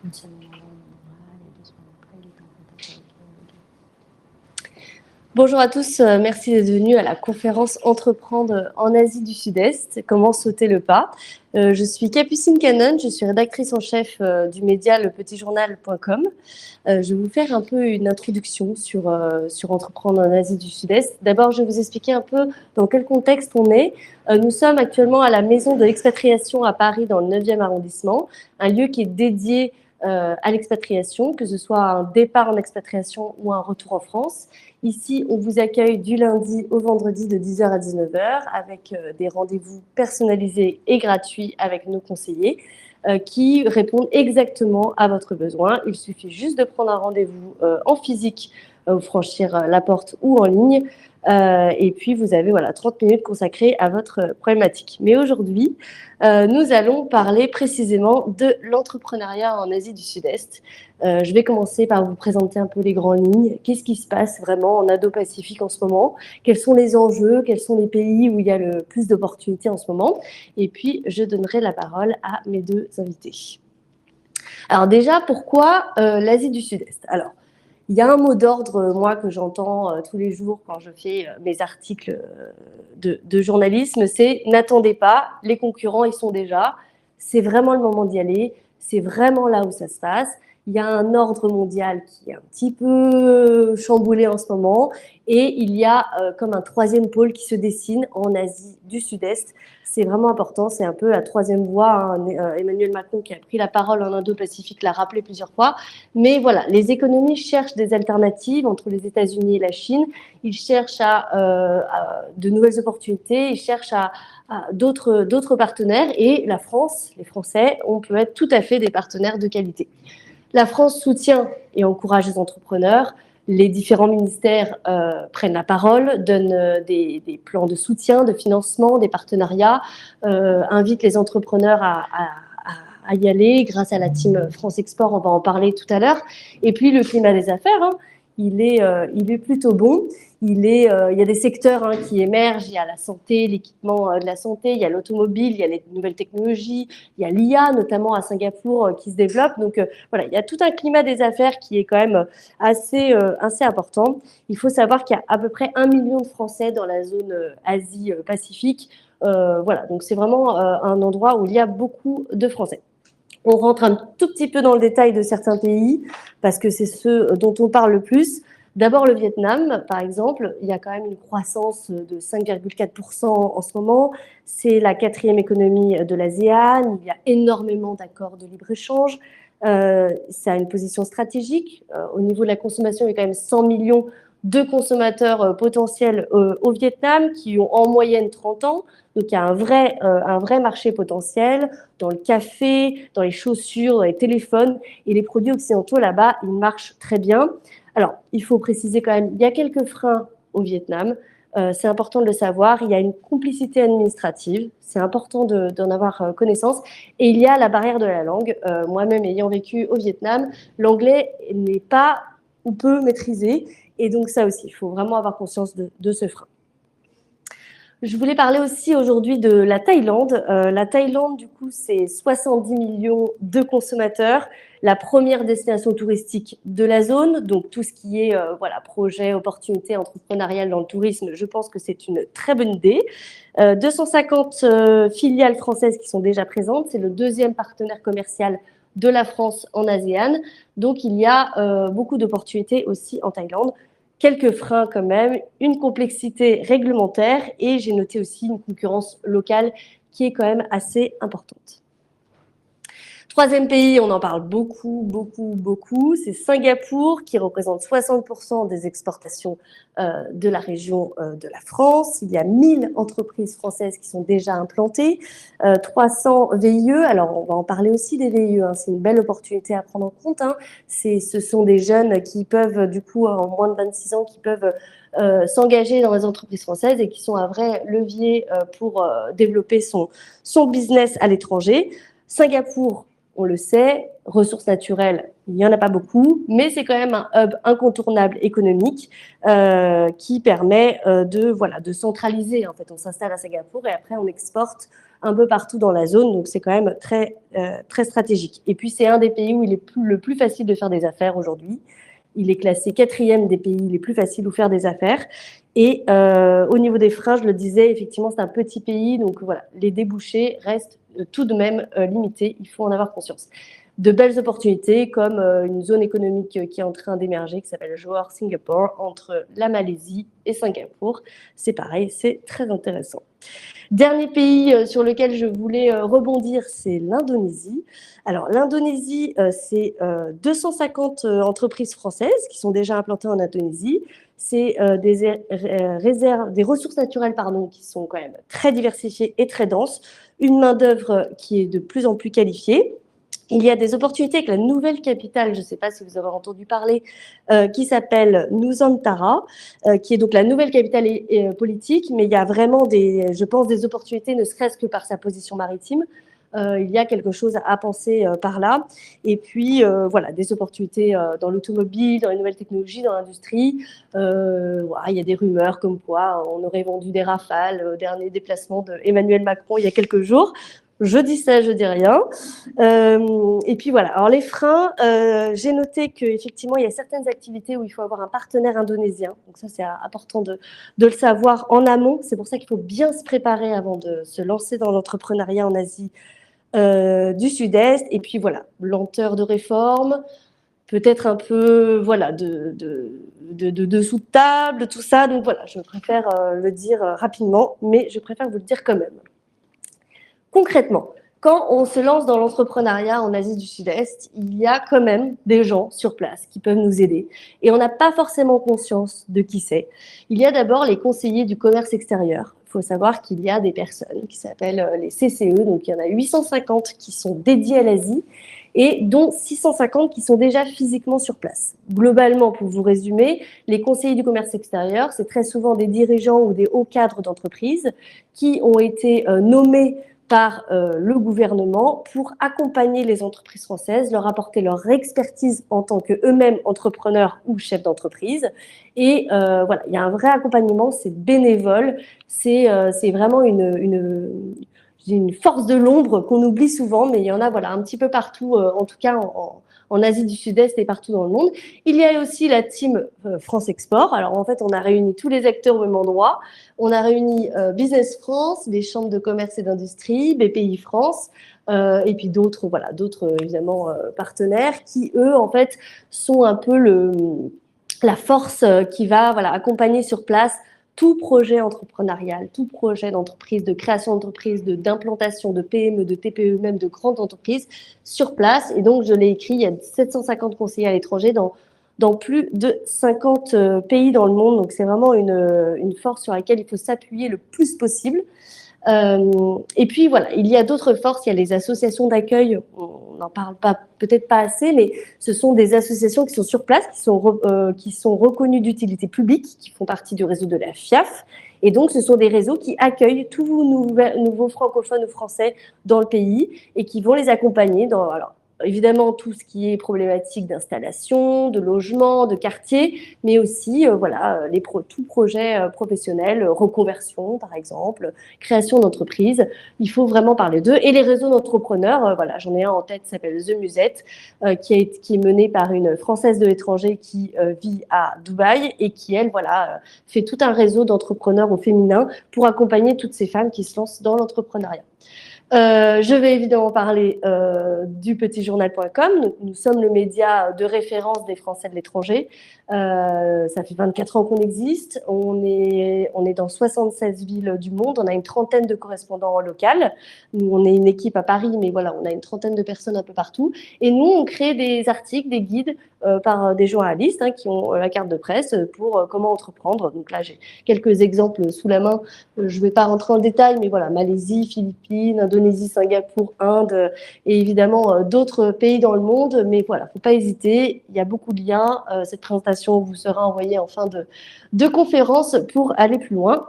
Une semaine avant, moral, et 2 semaines après, il est en contact avec le gars. Bonjour à tous, merci d'être venus à la conférence Entreprendre en Asie du Sud-Est, comment sauter le pas. Je suis Capucine Cannon, je suis rédactrice en chef du média lepetitjournal.com. Je vais vous faire un peu une introduction sur Entreprendre en Asie du Sud-Est. D'abord, je vais vous expliquer un peu dans quel contexte on est. Nous sommes actuellement à la Maison de l'expatriation à Paris, dans le 9e arrondissement, un lieu qui est dédié à l'expatriation, que ce soit un départ en expatriation ou un retour en France. Ici, on vous accueille du lundi au vendredi de 10h à 19h avec des rendez-vous personnalisés et gratuits avec nos conseillers qui répondent exactement à votre besoin. Il suffit juste de prendre un rendez-vous en physique ou franchir la porte ou en ligne. Et puis, vous avez 30 minutes consacrées à votre problématique. Mais aujourd'hui, nous allons parler précisément de l'entrepreneuriat en Asie du Sud-Est. Je vais commencer par vous présenter un peu les grandes lignes. Qu'est-ce qui se passe vraiment en Indo-Pacifique en ce moment? Quels sont les enjeux? Quels sont les pays où il y a le plus d'opportunités en ce moment? Et puis, je donnerai la parole à mes deux invités. Alors déjà, pourquoi l'Asie du Sud-Est? Alors, il y a un mot d'ordre, moi, que j'entends tous les jours quand je fais mes articles de journalisme, c'est « n'attendez pas, les concurrents, ils sont déjà ». C'est vraiment le moment d'y aller, c'est vraiment là où ça se passe. Il y a un ordre mondial qui est un petit peu chamboulé en ce moment et il y a comme un troisième pôle qui se dessine en Asie du Sud-Est. C'est vraiment important, c'est un peu la troisième voie. Hein. Emmanuel Macron, qui a pris la parole en Indo-Pacifique, l'a rappelé plusieurs fois. Mais voilà, les économies cherchent des alternatives entre les États-Unis et la Chine. Ils cherchent à de nouvelles opportunités, ils cherchent à d'autres partenaires. Et la France, les Français, on peut être tout à fait des partenaires de qualité. La France soutient et encourage les entrepreneurs. Les différents ministères prennent la parole, donnent des plans de soutien, de financement, des partenariats, invitent les entrepreneurs à y aller grâce à la team France Export, on va en parler tout à l'heure. Et puis le climat des affaires, hein, il est plutôt bon. Il y a des secteurs qui émergent, il y a la santé, l'équipement de la santé, il y a l'automobile, il y a les nouvelles technologies, il y a l'IA, notamment à Singapour, qui se développe. Donc voilà, il y a tout un climat des affaires qui est quand même assez important. Il faut savoir qu'il y a à peu près 1 million de Français dans la zone Asie-Pacifique. Voilà, donc c'est vraiment un endroit où il y a beaucoup de Français. On rentre un tout petit peu dans le détail de certains pays, parce que c'est ceux dont on parle le plus. D'abord, le Vietnam, par exemple, il y a quand même une croissance de 5,4% en ce moment. C'est la 4e économie de l'ASEAN. Il y a énormément d'accords de libre-échange. Ça a une position stratégique. Au niveau de la consommation, il y a quand même 100 millions de consommateurs potentiels au Vietnam qui ont en moyenne 30 ans. Donc, il y a un vrai marché potentiel dans le café, dans les chaussures, dans les téléphones. Et les produits occidentaux, là-bas, ils marchent très bien. Alors, il faut préciser quand même, il y a quelques freins au Vietnam. C'est important de le savoir. Il y a une complicité administrative. C'est important d'en avoir connaissance. Et il y a la barrière de la langue. Moi-même, ayant vécu au Vietnam, l'anglais n'est pas ou peu maîtrisé. Et donc, ça aussi, il faut vraiment avoir conscience de ce frein. Je voulais parler aussi aujourd'hui de la Thaïlande. La Thaïlande, du coup, c'est 70 millions de consommateurs, la première destination touristique de la zone. Donc, tout ce qui est projet, opportunité entrepreneuriale dans le tourisme, je pense que c'est une très bonne idée. 250 filiales françaises qui sont déjà présentes. C'est le 2e partenaire commercial de la France en ASEAN. Donc, il y a beaucoup d'opportunités aussi en Thaïlande. Quelques freins quand même, une complexité réglementaire et j'ai noté aussi une concurrence locale qui est quand même assez importante. Troisième pays, on en parle beaucoup, c'est Singapour qui représente 60% des exportations de la région de la France. Il y a 1000 entreprises françaises qui sont déjà implantées, 300 VIE. Alors, on va en parler aussi des VIE, hein. C'est une belle opportunité à prendre en compte. Hein. Ce sont des jeunes qui peuvent, du coup, en moins de 26 ans, qui peuvent s'engager dans les entreprises françaises et qui sont un vrai levier pour développer son business à l'étranger. Singapour, on le sait, ressources naturelles, il n'y en a pas beaucoup, mais c'est quand même un hub incontournable économique qui permet de centraliser. En fait, on s'installe à Singapour et après on exporte un peu partout dans la zone, donc c'est quand même très, très stratégique. Et puis, c'est un des pays où il est le plus facile de faire des affaires aujourd'hui. Il est classé 4e des pays les plus faciles où faire des affaires. Et au niveau des freins, je le disais, effectivement, c'est un petit pays, donc voilà, les débouchés restent tout de même limités, il faut en avoir conscience. De belles opportunités comme une zone économique qui est en train d'émerger, qui s'appelle Johor-Singapour, entre la Malaisie et Singapour. C'est pareil, c'est très intéressant. Dernier pays sur lequel je voulais rebondir, c'est l'Indonésie. Alors, l'Indonésie, c'est 250 entreprises françaises qui sont déjà implantées en Indonésie. C'est des ressources naturelles qui sont quand même très diversifiées et très denses. Une main-d'œuvre qui est de plus en plus qualifiée. Il y a des opportunités avec la nouvelle capitale, je ne sais pas si vous avez entendu parler, qui s'appelle Nusantara, qui est donc la nouvelle capitale politique, mais il y a vraiment je pense, des opportunités, ne serait-ce que par sa position maritime. Il y a quelque chose à penser par là. Et puis, voilà, des opportunités dans l'automobile, dans les nouvelles technologies, dans l'industrie. Voilà, il y a des rumeurs comme quoi on aurait vendu des Rafales au dernier déplacement d'Emmanuel Macron il y a quelques jours. Je dis ça, je dis rien. Et puis voilà. Alors les freins, j'ai noté qu'effectivement, il y a certaines activités où il faut avoir un partenaire indonésien. Donc ça, c'est important de le savoir en amont. C'est pour ça qu'il faut bien se préparer avant de se lancer dans l'entrepreneuriat en Asie du Sud-Est. Et puis voilà, lenteur de réforme, peut-être un peu voilà de dessous de table, tout ça. Donc voilà, je préfère le dire rapidement, mais je préfère vous le dire quand même. Concrètement, quand on se lance dans l'entrepreneuriat en Asie du Sud-Est, il y a quand même des gens sur place qui peuvent nous aider. Et on n'a pas forcément conscience de qui c'est. Il y a d'abord les conseillers du commerce extérieur. Il faut savoir qu'il y a des personnes qui s'appellent les CCE. Donc, il y en a 850 qui sont dédiés à l'Asie et dont 650 qui sont déjà physiquement sur place. Globalement, pour vous résumer, les conseillers du commerce extérieur, c'est très souvent des dirigeants ou des hauts cadres d'entreprise qui ont été nommés par le gouvernement pour accompagner les entreprises françaises, leur apporter leur expertise en tant qu'eux-mêmes entrepreneurs ou chefs d'entreprise. Et voilà, il y a un vrai accompagnement, c'est bénévole, c'est vraiment une force de l'ombre qu'on oublie souvent, mais il y en a voilà, un petit peu partout, en tout cas en Asie du Sud-Est et partout dans le monde. Il y a aussi la team France Export. Alors en fait, on a réuni tous les acteurs au même endroit. On a réuni Business France, les chambres de commerce et d'industrie, BPI France, et puis d'autres évidemment partenaires qui eux en fait sont un peu la force qui va accompagner sur place tout projet entrepreneurial, tout projet d'entreprise, de création d'entreprise, d'implantation de PME, de TPE, même de grandes entreprises sur place. Et donc, je l'ai écrit, il y a 750 conseillers à l'étranger dans plus de 50 pays dans le monde. Donc, c'est vraiment une force sur laquelle il faut s'appuyer le plus possible. Et puis voilà, il y a d'autres forces, il y a les associations d'accueil, on n'en parle peut-être pas assez, mais ce sont des associations qui sont sur place, qui sont reconnues d'utilité publique, qui font partie du réseau de la FIAF, et donc ce sont des réseaux qui accueillent tous nouveaux francophones ou français dans le pays et qui vont les accompagner dans évidemment tout ce qui est problématique d'installation, de logement, de quartier, mais aussi tout projet professionnel, reconversion par exemple, création d'entreprise. Il faut vraiment parler d'eux. Et les réseaux d'entrepreneurs, j'en ai un en tête qui s'appelle The Musette, qui est mené par une Française de l'étranger qui vit à Dubaï et qui, elle, fait tout un réseau d'entrepreneurs au féminin pour accompagner toutes ces femmes qui se lancent dans l'entrepreneuriat. Je vais évidemment parler du petitjournal.com. Nous sommes le média de référence des Français de l'étranger. Ça fait 24 ans qu'on existe. On est dans 76 villes du monde. On a une trentaine de correspondants locaux. Nous, on est une équipe à Paris, mais voilà, on a une trentaine de personnes un peu partout. Et nous, on crée des articles, des guides par des journalistes qui ont la carte de presse pour comment entreprendre. Donc là, j'ai quelques exemples sous la main. Je ne vais pas rentrer en détail, mais voilà, Malaisie, Philippines, Indonésie, Singapour, Inde et évidemment d'autres pays dans le monde. Mais voilà, il ne faut pas hésiter, il y a beaucoup de liens. Cette présentation vous sera envoyée en fin de conférence pour aller plus loin.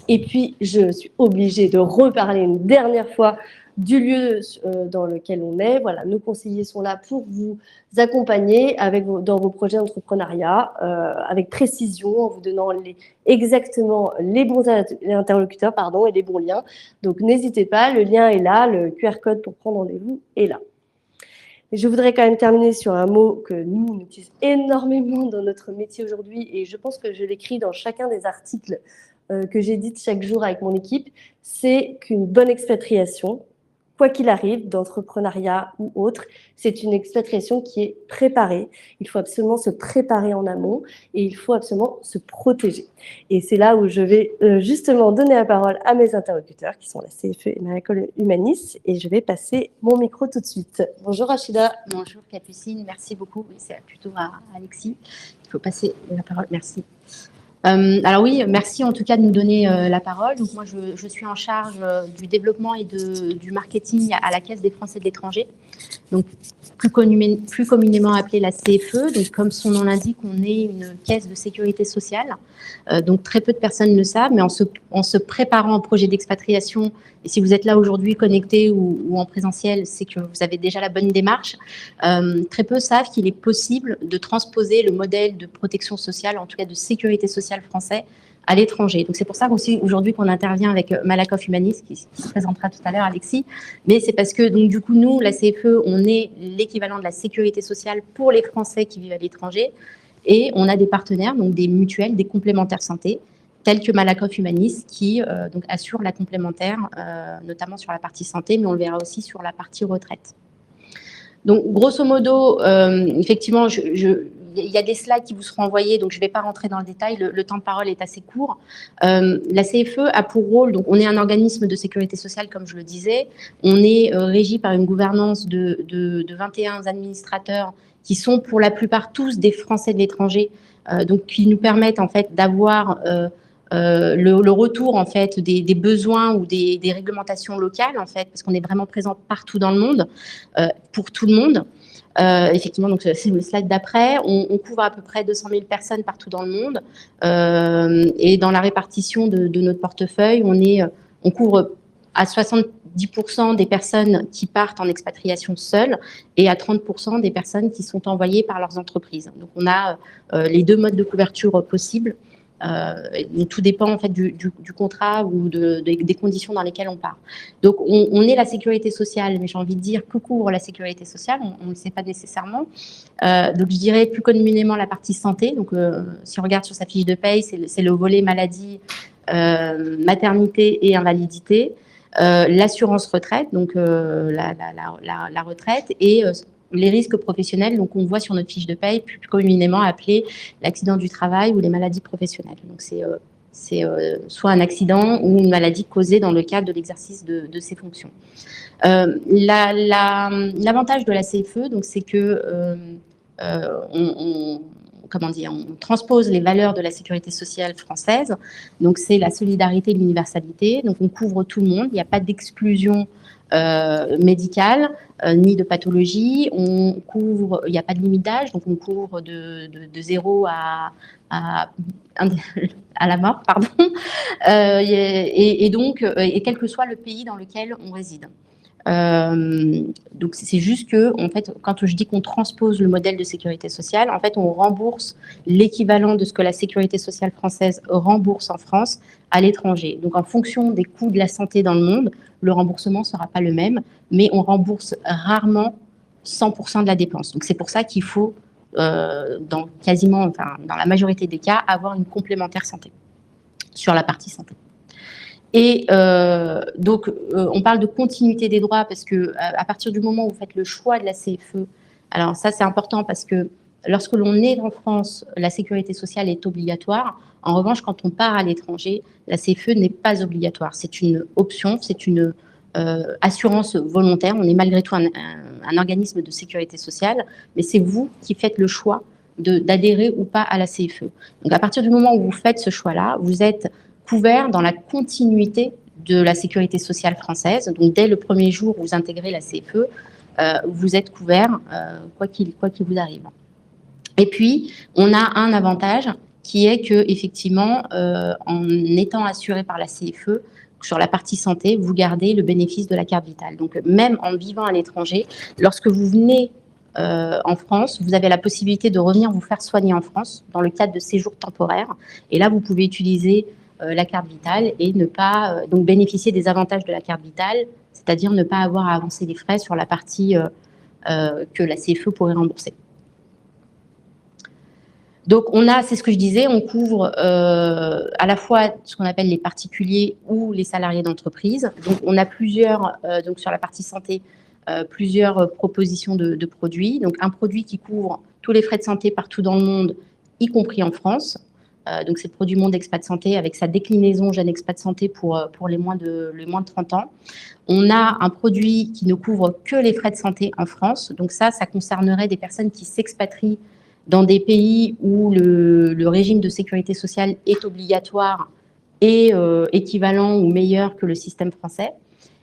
Et puis, je suis obligée de reparler une dernière fois du lieu dans lequel on est. Voilà, nos conseillers sont là pour vous accompagner dans vos projets d'entrepreneuriat avec précision, en vous donnant exactement les bons interlocuteurs et les bons liens. Donc, n'hésitez pas, le lien est là, le QR code pour prendre rendez-vous est là. Et je voudrais quand même terminer sur un mot que nous, on utilise énormément dans notre métier aujourd'hui, et je pense que je l'écris dans chacun des articles que j'édite chaque jour avec mon équipe, c'est qu'une bonne expatriation, quoi qu'il arrive, d'entrepreneuriat ou autre, c'est une expatriation qui est préparée. Il faut absolument se préparer en amont et il faut absolument se protéger. Et c'est là où je vais justement donner la parole à mes interlocuteurs, qui sont la CFE et ma école Humanis, et je vais passer mon micro tout de suite. Bonjour Rachida. Bonjour Capucine, merci beaucoup. Oui, c'est plutôt à Alexis. Il faut passer la parole, merci. Alors oui, merci en tout cas de nous donner la parole. Donc moi, je suis en charge du développement et du marketing à la Caisse des Français de l'étranger, donc plus communément appelée la CFE. Donc comme son nom l'indique, on est une caisse de sécurité sociale. Donc très peu de personnes le savent, mais en se préparant au projet d'expatriation, et si vous êtes là aujourd'hui connecté ou en présentiel, c'est que vous avez déjà la bonne démarche. Très peu savent qu'il est possible de transposer le modèle de protection sociale, en tout cas de sécurité sociale français, à l'étranger. Donc c'est pour ça aussi aujourd'hui qu'on intervient avec Malakoff Humanis, qui se présentera tout à l'heure, Alexis. Mais c'est parce que donc du coup nous, la CFE, on est l'équivalent de la sécurité sociale pour les Français qui vivent à l'étranger, et on a des partenaires, donc des mutuelles, des complémentaires santé, tels que Malakoff Humanis, qui donc assure la complémentaire, notamment sur la partie santé, mais on le verra aussi sur la partie retraite. Donc, grosso modo, effectivement, il y a des slides qui vous seront envoyés, donc je ne vais pas rentrer dans le détail, le temps de parole est assez court. La CFE a pour rôle, donc on est un organisme de sécurité sociale, comme je le disais, on est régi par une gouvernance de 21 administrateurs qui sont pour la plupart tous des Français de l'étranger, donc qui nous permettent en fait d'avoir le retour en fait des besoins ou des réglementations locales en fait, parce qu'on est vraiment présent partout dans le monde, pour tout le monde. Effectivement, donc c'est le slide d'après. On couvre à peu près 200 000 personnes partout dans le monde, et dans la répartition de notre portefeuille, on couvre à 70% des personnes qui partent en expatriation seules et à 30% des personnes qui sont envoyées par leurs entreprises. Donc on a les deux modes de couverture possibles. Tout dépend en fait du contrat ou des conditions dans lesquelles on part. Donc on est la sécurité sociale, mais j'ai envie de dire que couvre la sécurité sociale, on ne le sait pas nécessairement. Donc je dirais plus communément la partie santé. Donc si on regarde sur sa fiche de paye, c'est le volet maladie, maternité et invalidité, l'assurance retraite, donc la retraite, et les risques professionnels, donc on voit sur notre fiche de paye, plus communément appelé l'accident du travail ou les maladies professionnelles. Donc c'est soit un accident ou une maladie causée dans le cadre de l'exercice de ces fonctions. L'avantage de la CFE, donc c'est que on transpose les valeurs de la sécurité sociale française. Donc c'est la solidarité et l'universalité. Donc on couvre tout le monde. Il n'y a pas d'exclusion médicale, ni de pathologie. Il n'y a pas de limite d'âge, donc on couvre de 0 à la mort, pardon. Et quel que soit le pays dans lequel on réside. Donc c'est juste que en fait, quand je dis qu'on transpose le modèle de sécurité sociale, en fait on rembourse l'équivalent de ce que la sécurité sociale française rembourse en France à l'étranger. Donc en fonction des coûts de la santé dans le monde, le remboursement ne sera pas le même, mais on rembourse rarement 100% de la dépense. Donc c'est pour ça qu'il faut dans la majorité des cas avoir une complémentaire santé sur la partie santé. Et donc, on parle de continuité des droits parce que à partir du moment où vous faites le choix de la CFE, alors ça c'est important parce que lorsque l'on est en France, la sécurité sociale est obligatoire. En revanche, quand on part à l'étranger, la CFE n'est pas obligatoire. C'est une option, c'est une assurance volontaire. On est malgré tout un organisme de sécurité sociale, mais c'est vous qui faites le choix d'adhérer ou pas à la CFE. Donc, à partir du moment où vous faites ce choix-là, vous êtes couvert dans la continuité de la sécurité sociale française. Donc, dès le premier jour où vous intégrez la CFE, vous êtes couvert quoi qu'il vous arrive. Et puis, on a un avantage qui est que effectivement, en étant assuré par la CFE, sur la partie santé, vous gardez le bénéfice de la carte vitale. Donc, même en vivant à l'étranger, lorsque vous venez en France, vous avez la possibilité de revenir vous faire soigner en France dans le cadre de séjours temporaires. Et là, vous pouvez utiliser la carte vitale et ne pas donc bénéficier des avantages de la carte vitale, c'est-à-dire ne pas avoir à avancer les frais sur la partie que la CFE pourrait rembourser. Donc, c'est ce que je disais, on couvre à la fois ce qu'on appelle les particuliers ou les salariés d'entreprise. Donc, on a plusieurs, donc sur la partie santé, plusieurs propositions de produits. Donc, un produit qui couvre tous les frais de santé partout dans le monde, y compris en France. Donc, c'est le produit Monde Expat Santé avec sa déclinaison Jeune Expat Santé pour les moins de 30 ans. On a un produit qui ne couvre que les frais de santé en France. Donc, ça concernerait des personnes qui s'expatrient dans des pays où le régime de sécurité sociale est obligatoire et équivalent ou meilleur que le système français.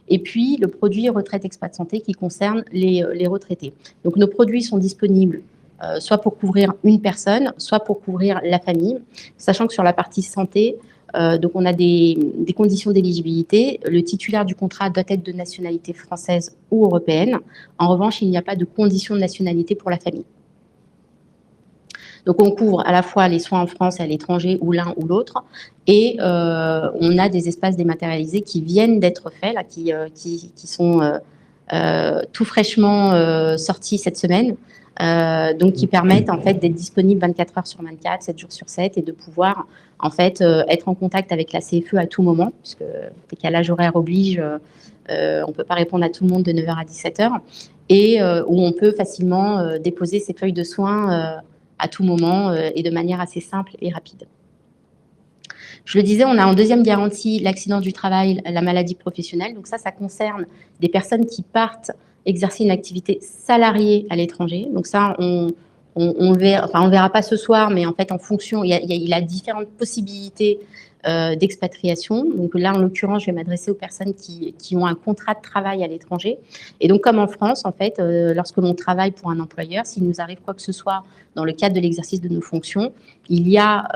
Et puis, le produit retraite expat santé qui concerne les retraités. Donc, nos produits sont disponibles soit pour couvrir une personne, soit pour couvrir la famille, sachant que sur la partie santé, donc on a des conditions d'éligibilité. Le titulaire du contrat doit être de nationalité française ou européenne. En revanche, il n'y a pas de condition de nationalité pour la famille. Donc, on couvre à la fois les soins en France et à l'étranger, ou l'un ou l'autre. Et on a des espaces dématérialisés qui viennent d'être faits, là, qui sont tout fraîchement sortis cette semaine. Donc, qui permettent en fait d'être disponibles 24 heures sur 24, 7 jours sur 7, et de pouvoir en fait être en contact avec la CFE à tout moment, puisque le décalage horaire oblige, on ne peut pas répondre à tout le monde de 9h à 17h, et où on peut facilement déposer ses feuilles de soins à tout moment et de manière assez simple et rapide. Je le disais, on a en deuxième garantie l'accident du travail, la maladie professionnelle. Donc ça concerne des personnes qui partent exercer une activité salariée à l'étranger. Donc ça, on verra pas ce soir, mais en fait, en fonction, il a différentes possibilités d'expatriation. Donc là, en l'occurrence, je vais m'adresser aux personnes qui ont un contrat de travail à l'étranger. Et donc, comme en France, en fait, lorsque l'on travaille pour un employeur, s'il nous arrive quoi que ce soit dans le cadre de l'exercice de nos fonctions, il y a,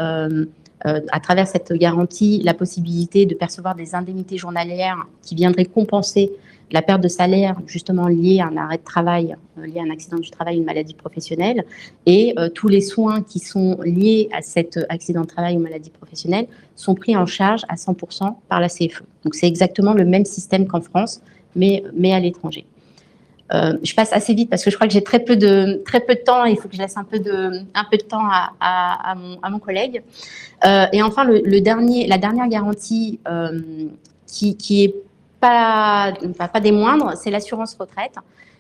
à travers cette garantie, la possibilité de percevoir des indemnités journalières qui viendraient compenser la perte de salaire justement liée à un arrêt de travail, lié à un accident du travail, une maladie professionnelle, et tous les soins qui sont liés à cet accident de travail ou maladie professionnelle sont pris en charge à 100% par la CFE. Donc c'est exactement le même système qu'en France, mais à l'étranger. Je passe assez vite parce que je crois que j'ai très peu de temps et il faut que je laisse un peu de temps à mon collègue. Et enfin, la dernière garantie qui est pas des moindres, c'est l'assurance retraite.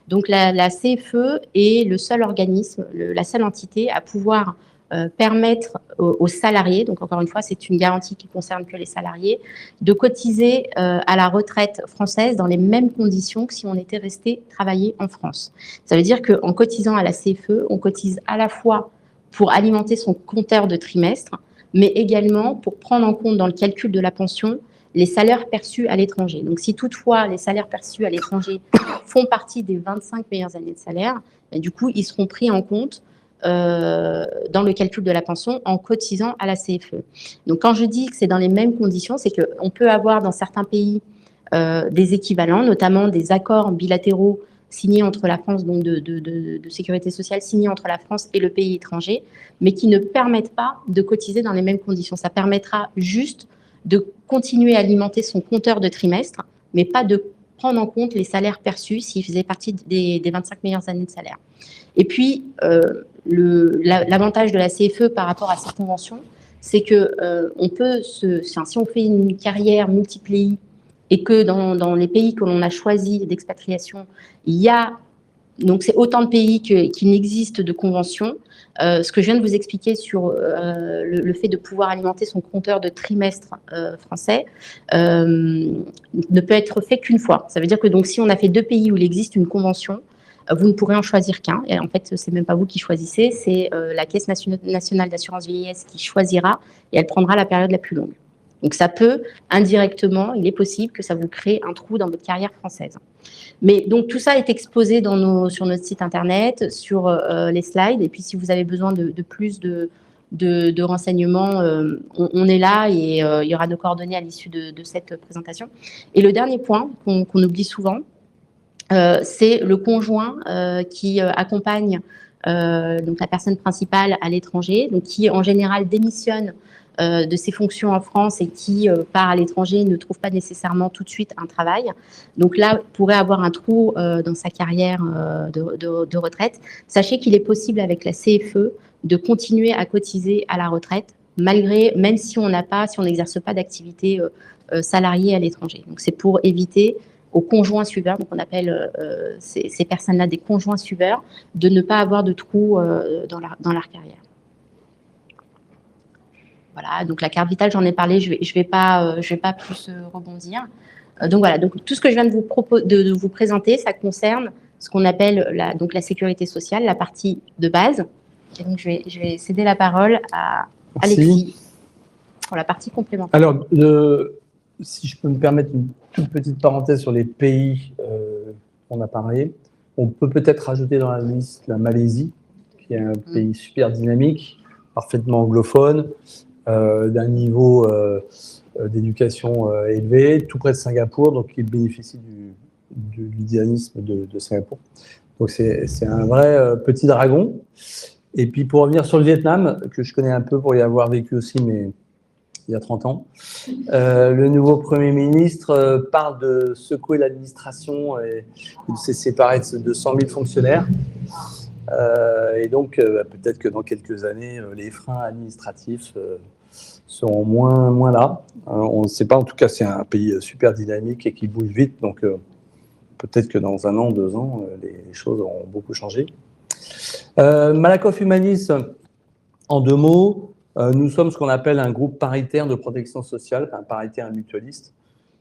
Donc, la CFE est le seul organisme, la seule entité à pouvoir permettre aux salariés, donc encore une fois, c'est une garantie qui concerne que les salariés, de cotiser à la retraite française dans les mêmes conditions que si on était resté travailler en France. Ça veut dire qu'en cotisant à la CFE, on cotise à la fois pour alimenter son compteur de trimestre, mais également pour prendre en compte dans le calcul de la pension les salaires perçus à l'étranger. Donc, si toutefois les salaires perçus à l'étranger font partie des 25 meilleures années de salaire, du coup, ils seront pris en compte dans le calcul de la pension en cotisant à la CFE. Donc, quand je dis que c'est dans les mêmes conditions, c'est qu'on peut avoir dans certains pays des équivalents, notamment des accords bilatéraux signés entre la France, donc de sécurité sociale, signés entre la France et le pays étranger, mais qui ne permettent pas de cotiser dans les mêmes conditions. Ça permettra juste de continuer à alimenter son compteur de trimestre, mais pas de prendre en compte les salaires perçus s'ils faisaient partie des 25 meilleures années de salaire. Et puis, l'avantage de la CFE par rapport à ces conventions, c'est que on peut si on fait une carrière multi-pays et que dans les pays que l'on a choisi d'expatriation, il y a donc c'est autant de pays qu'il n'existe de conventions. Ce que je viens de vous expliquer sur le fait de pouvoir alimenter son compteur de trimestre français ne peut être fait qu'une fois. Ça veut dire que donc si on a fait 2 pays où il existe une convention, vous ne pourrez en choisir qu'un. Et en fait, c'est même pas vous qui choisissez, c'est la Caisse nationale d'assurance vieillesse qui choisira et elle prendra la période la plus longue. Donc ça peut, indirectement, il est possible que ça vous crée un trou dans votre carrière française. Mais donc tout ça est exposé sur notre site internet, sur les slides. Et puis si vous avez besoin de plus de renseignements, on est là et il y aura nos coordonnées à l'issue de cette présentation. Et le dernier point qu'on oublie souvent, c'est le conjoint qui accompagne donc la personne principale à l'étranger, donc qui en général démissionne de ses fonctions en France et qui part à l'étranger ne trouve pas nécessairement tout de suite un travail. Donc là, pourrait avoir un trou dans sa carrière de retraite. Sachez qu'il est possible avec la CFE de continuer à cotiser à la retraite, même si on n'exerce pas d'activité salariée à l'étranger. Donc c'est pour éviter aux conjoints suiveurs, donc on appelle ces personnes-là des conjoints suiveurs, de ne pas avoir de trou dans leur carrière. Voilà, donc la carte vitale, j'en ai parlé, je vais pas plus rebondir. Donc voilà, donc tout ce que je viens de vous présenter, ça concerne ce qu'on appelle la sécurité sociale, la partie de base. Et donc je vais céder la parole à Alexis pour la partie complémentaire. Alors, si je peux me permettre une toute petite parenthèse sur les pays qu'on a parlé, on peut peut-être rajouter dans la liste la Malaisie, qui est un pays super dynamique, parfaitement anglophone, d'un niveau d'éducation élevé, tout près de Singapour, donc il bénéficie du dynamisme de Singapour. Donc c'est un vrai petit dragon. Et puis pour revenir sur le Vietnam, que je connais un peu pour y avoir vécu aussi, mais il y a 30 ans, le nouveau Premier ministre parle de secouer l'administration et il s'est séparé de 100 000 fonctionnaires. Et donc, peut-être que dans quelques années, les freins administratifs seront moins là. On ne sait pas, en tout cas, c'est un pays super dynamique et qui bouge vite. Donc, peut-être que dans 1 an, 2 ans, les choses auront beaucoup changé. Malakoff Humanis, en 2 mots, nous sommes ce qu'on appelle un groupe paritaire de protection sociale, enfin paritaire et mutualiste,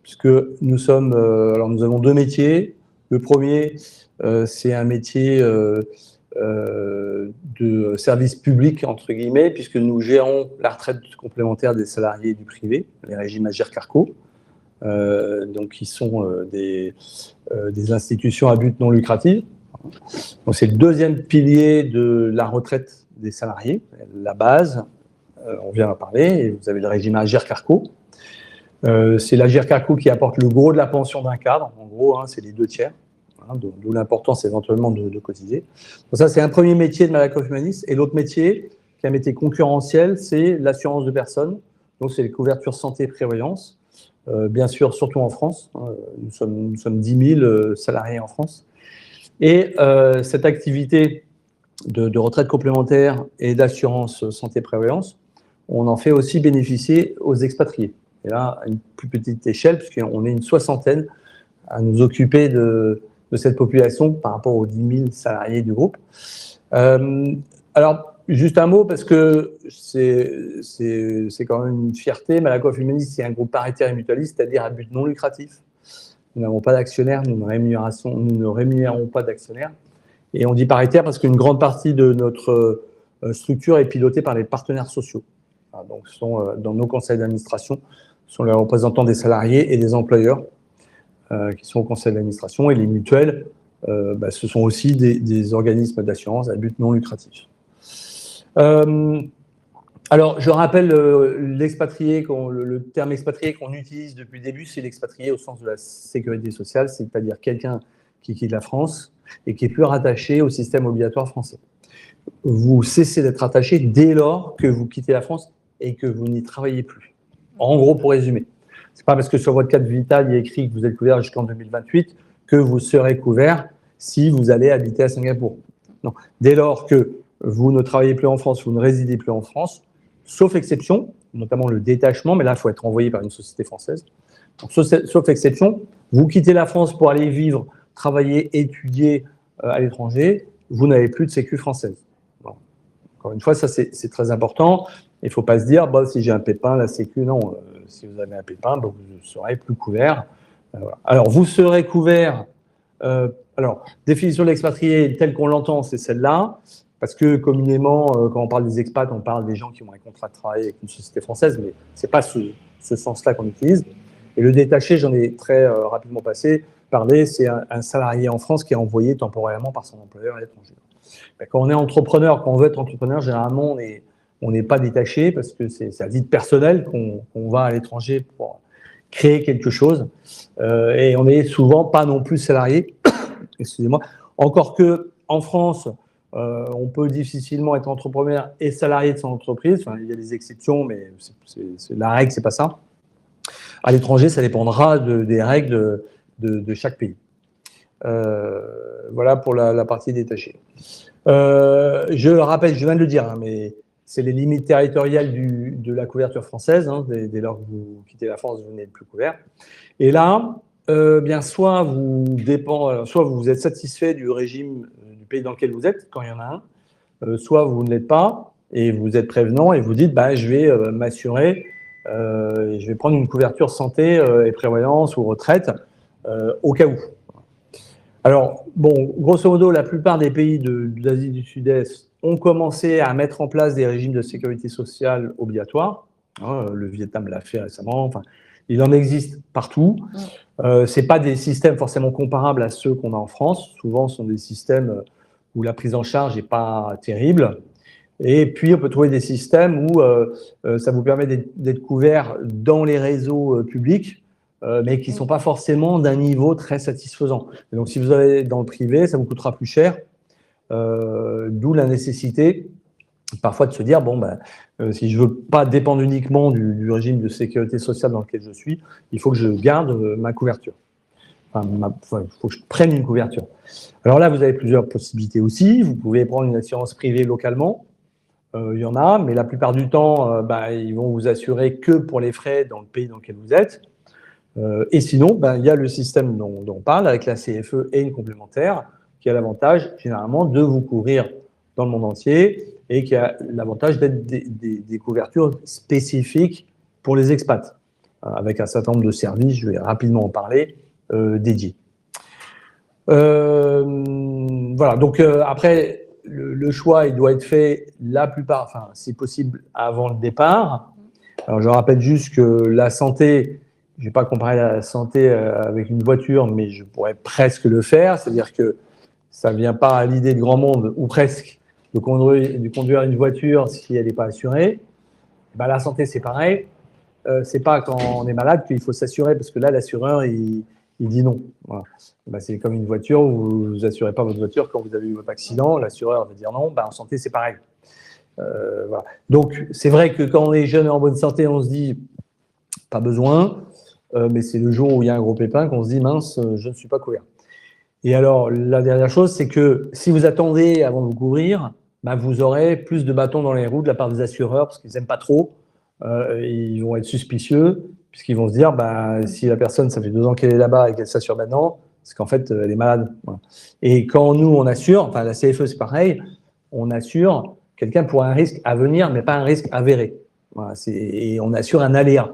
puisque nous avons 2 métiers. Le premier, c'est un métier de service public, entre guillemets, puisque nous gérons la retraite complémentaire des salariés du privé, les régimes Agirc-Arrco, donc qui sont des institutions à but non lucratif. Donc c'est le 2e pilier de la retraite des salariés, la base, on vient d'en parler, et vous avez le régime Agirc-Arrco. C'est l'Agirc-Arrco qui apporte le gros de la pension d'un cadre, en gros, c'est les 2/3. D'où l'importance éventuellement de cotiser. Donc ça, c'est un premier métier de Malakoff Humanis. Et l'autre métier, qui est un métier concurrentiel, c'est l'assurance de personnes. Donc c'est les couvertures santé-prévoyance. Bien sûr, surtout en France. Nous sommes 10 000 salariés en France. Et cette activité de retraite complémentaire et d'assurance santé-prévoyance, on en fait aussi bénéficier aux expatriés. Et là, à une plus petite échelle, puisqu'on est une 60aine à nous occuper de cette population par rapport aux 10 000 salariés du groupe. Alors, juste un mot, parce que c'est quand même une fierté. Malakoff Humanis, c'est un groupe paritaire et mutualiste, c'est-à-dire à but non lucratif. Nous n'avons pas d'actionnaires, nous ne rémunérons pas d'actionnaires. Et on dit paritaire parce qu'une grande partie de notre structure est pilotée par les partenaires sociaux. Donc, dans nos conseils d'administration, ce sont les représentants des salariés et des employeurs qui sont au conseil d'administration. Et les mutuelles, ce sont aussi des organismes d'assurance à but non lucratif. Alors, je rappelle l'expatrié, le terme expatrié qu'on utilise depuis le début, c'est l'expatrié au sens de la sécurité sociale, c'est-à-dire quelqu'un qui quitte la France et qui est plus rattaché au système obligatoire français. Vous cessez d'être attaché dès lors que vous quittez la France et que vous n'y travaillez plus. En gros, pour résumer, c'est pas parce que sur votre carte vitale, il y a écrit que vous êtes couvert jusqu'en 2028 que vous serez couvert si vous allez habiter à Singapour. Non. Dès lors que vous ne travaillez plus en France, vous ne résidez plus en France, sauf exception, notamment le détachement, mais là, il faut être envoyé par une société française. Donc, sauf exception, vous quittez la France pour aller vivre, travailler, étudier à l'étranger, vous n'avez plus de sécu française. Bon. Encore une fois, ça, c'est très important. Il ne faut pas se dire, si j'ai un pépin, la sécu, non. Si vous avez un pépin, vous ne serez plus couvert. Voilà. Alors, vous serez couvert. Alors, définition de l'expatrié telle qu'on l'entend, c'est celle-là. Parce que communément, quand on parle des expats, on parle des gens qui ont un contrat de travail avec une société française, mais ce n'est pas ce sens-là qu'on utilise. Et le détaché, j'en ai très rapidement parlé, c'est un salarié en France qui est envoyé temporairement par son employeur à l'étranger. Quand on est entrepreneur, quand on veut être entrepreneur, généralement, on n'est pas détaché parce que c'est à titre personnel qu'on va à l'étranger pour créer quelque chose. Et on n'est souvent pas non plus salarié. Excusez-moi. Encore que en France, on peut difficilement être entrepreneur et salarié de son entreprise. Enfin, il y a des exceptions, mais la règle, c'est pas ça. À l'étranger, ça dépendra des règles de chaque pays. Voilà pour la partie détachée. Je le rappelle, je viens de le dire, hein, mais c'est les limites territoriales de la couverture française. Hein, dès lors que vous quittez la France, vous n'êtes plus couvert. Et là, bien soit vous êtes satisfait du régime du pays dans lequel vous êtes, quand il y en a un, soit vous ne l'êtes pas et vous êtes prévenant et vous dites je vais m'assurer, je vais prendre une couverture santé et prévoyance ou retraite au cas où. Alors, bon, grosso modo, la plupart des pays d'Asie du Sud-Est ont commencé à mettre en place des régimes de sécurité sociale obligatoires. Le Vietnam l'a fait récemment. Enfin, il en existe partout. Ce n'est pas des systèmes forcément comparables à ceux qu'on a en France. Souvent, ce sont des systèmes où la prise en charge n'est pas terrible. Et puis, on peut trouver des systèmes où ça vous permet d'être couvert dans les réseaux publics, mais qui ne sont pas forcément d'un niveau très satisfaisant. Et donc, si vous allez dans le privé, ça vous coûtera plus cher, d'où la nécessité parfois de se dire, si je ne veux pas dépendre uniquement du régime de sécurité sociale dans lequel je suis, il faut que je garde ma couverture. Enfin, il faut que je prenne une couverture. Alors là, vous avez plusieurs possibilités aussi. Vous pouvez prendre une assurance privée localement. Il y en a, mais la plupart du temps, ils vont vous assurer que pour les frais dans le pays dans lequel vous êtes. Et sinon, il y a le système dont on parle avec la CFE et une complémentaire qui a l'avantage généralement de vous couvrir dans le monde entier et qui a l'avantage d'être des couvertures spécifiques pour les expats, avec un certain nombre de services, je vais rapidement en parler, dédiés. Voilà, donc après, le choix, il doit être fait la plupart, enfin, si possible, avant le départ. Alors, je rappelle juste que la santé, je ne vais pas comparer la santé avec une voiture, mais je pourrais presque le faire. C'est-à-dire que ça ne vient pas à l'idée de grand monde, ou presque, de conduire une voiture si elle n'est pas assurée. La santé, c'est pareil. Ce n'est pas quand on est malade qu'il faut s'assurer, parce que là, l'assureur, il dit non. Voilà. C'est comme une voiture, vous n'assurez pas votre voiture quand vous avez eu votre accident, l'assureur va dire non. En santé, c'est pareil. Voilà. Donc, c'est vrai que quand on est jeune et en bonne santé, on se dit pas besoin, mais c'est le jour où il y a un gros pépin qu'on se dit mince, je ne suis pas couvert. Et alors, la dernière chose, c'est que si vous attendez avant de vous couvrir, vous aurez plus de bâtons dans les roues de la part des assureurs parce qu'ils n'aiment pas trop. Ils vont être suspicieux puisqu'ils vont se dire si la personne, ça fait 2 ans qu'elle est là-bas et qu'elle s'assure maintenant, c'est qu'en fait, elle est malade. Voilà. Et quand nous, on assure, enfin la CFE, c'est pareil, on assure quelqu'un pour un risque à venir, mais pas un risque avéré. Voilà, et on assure un aléa.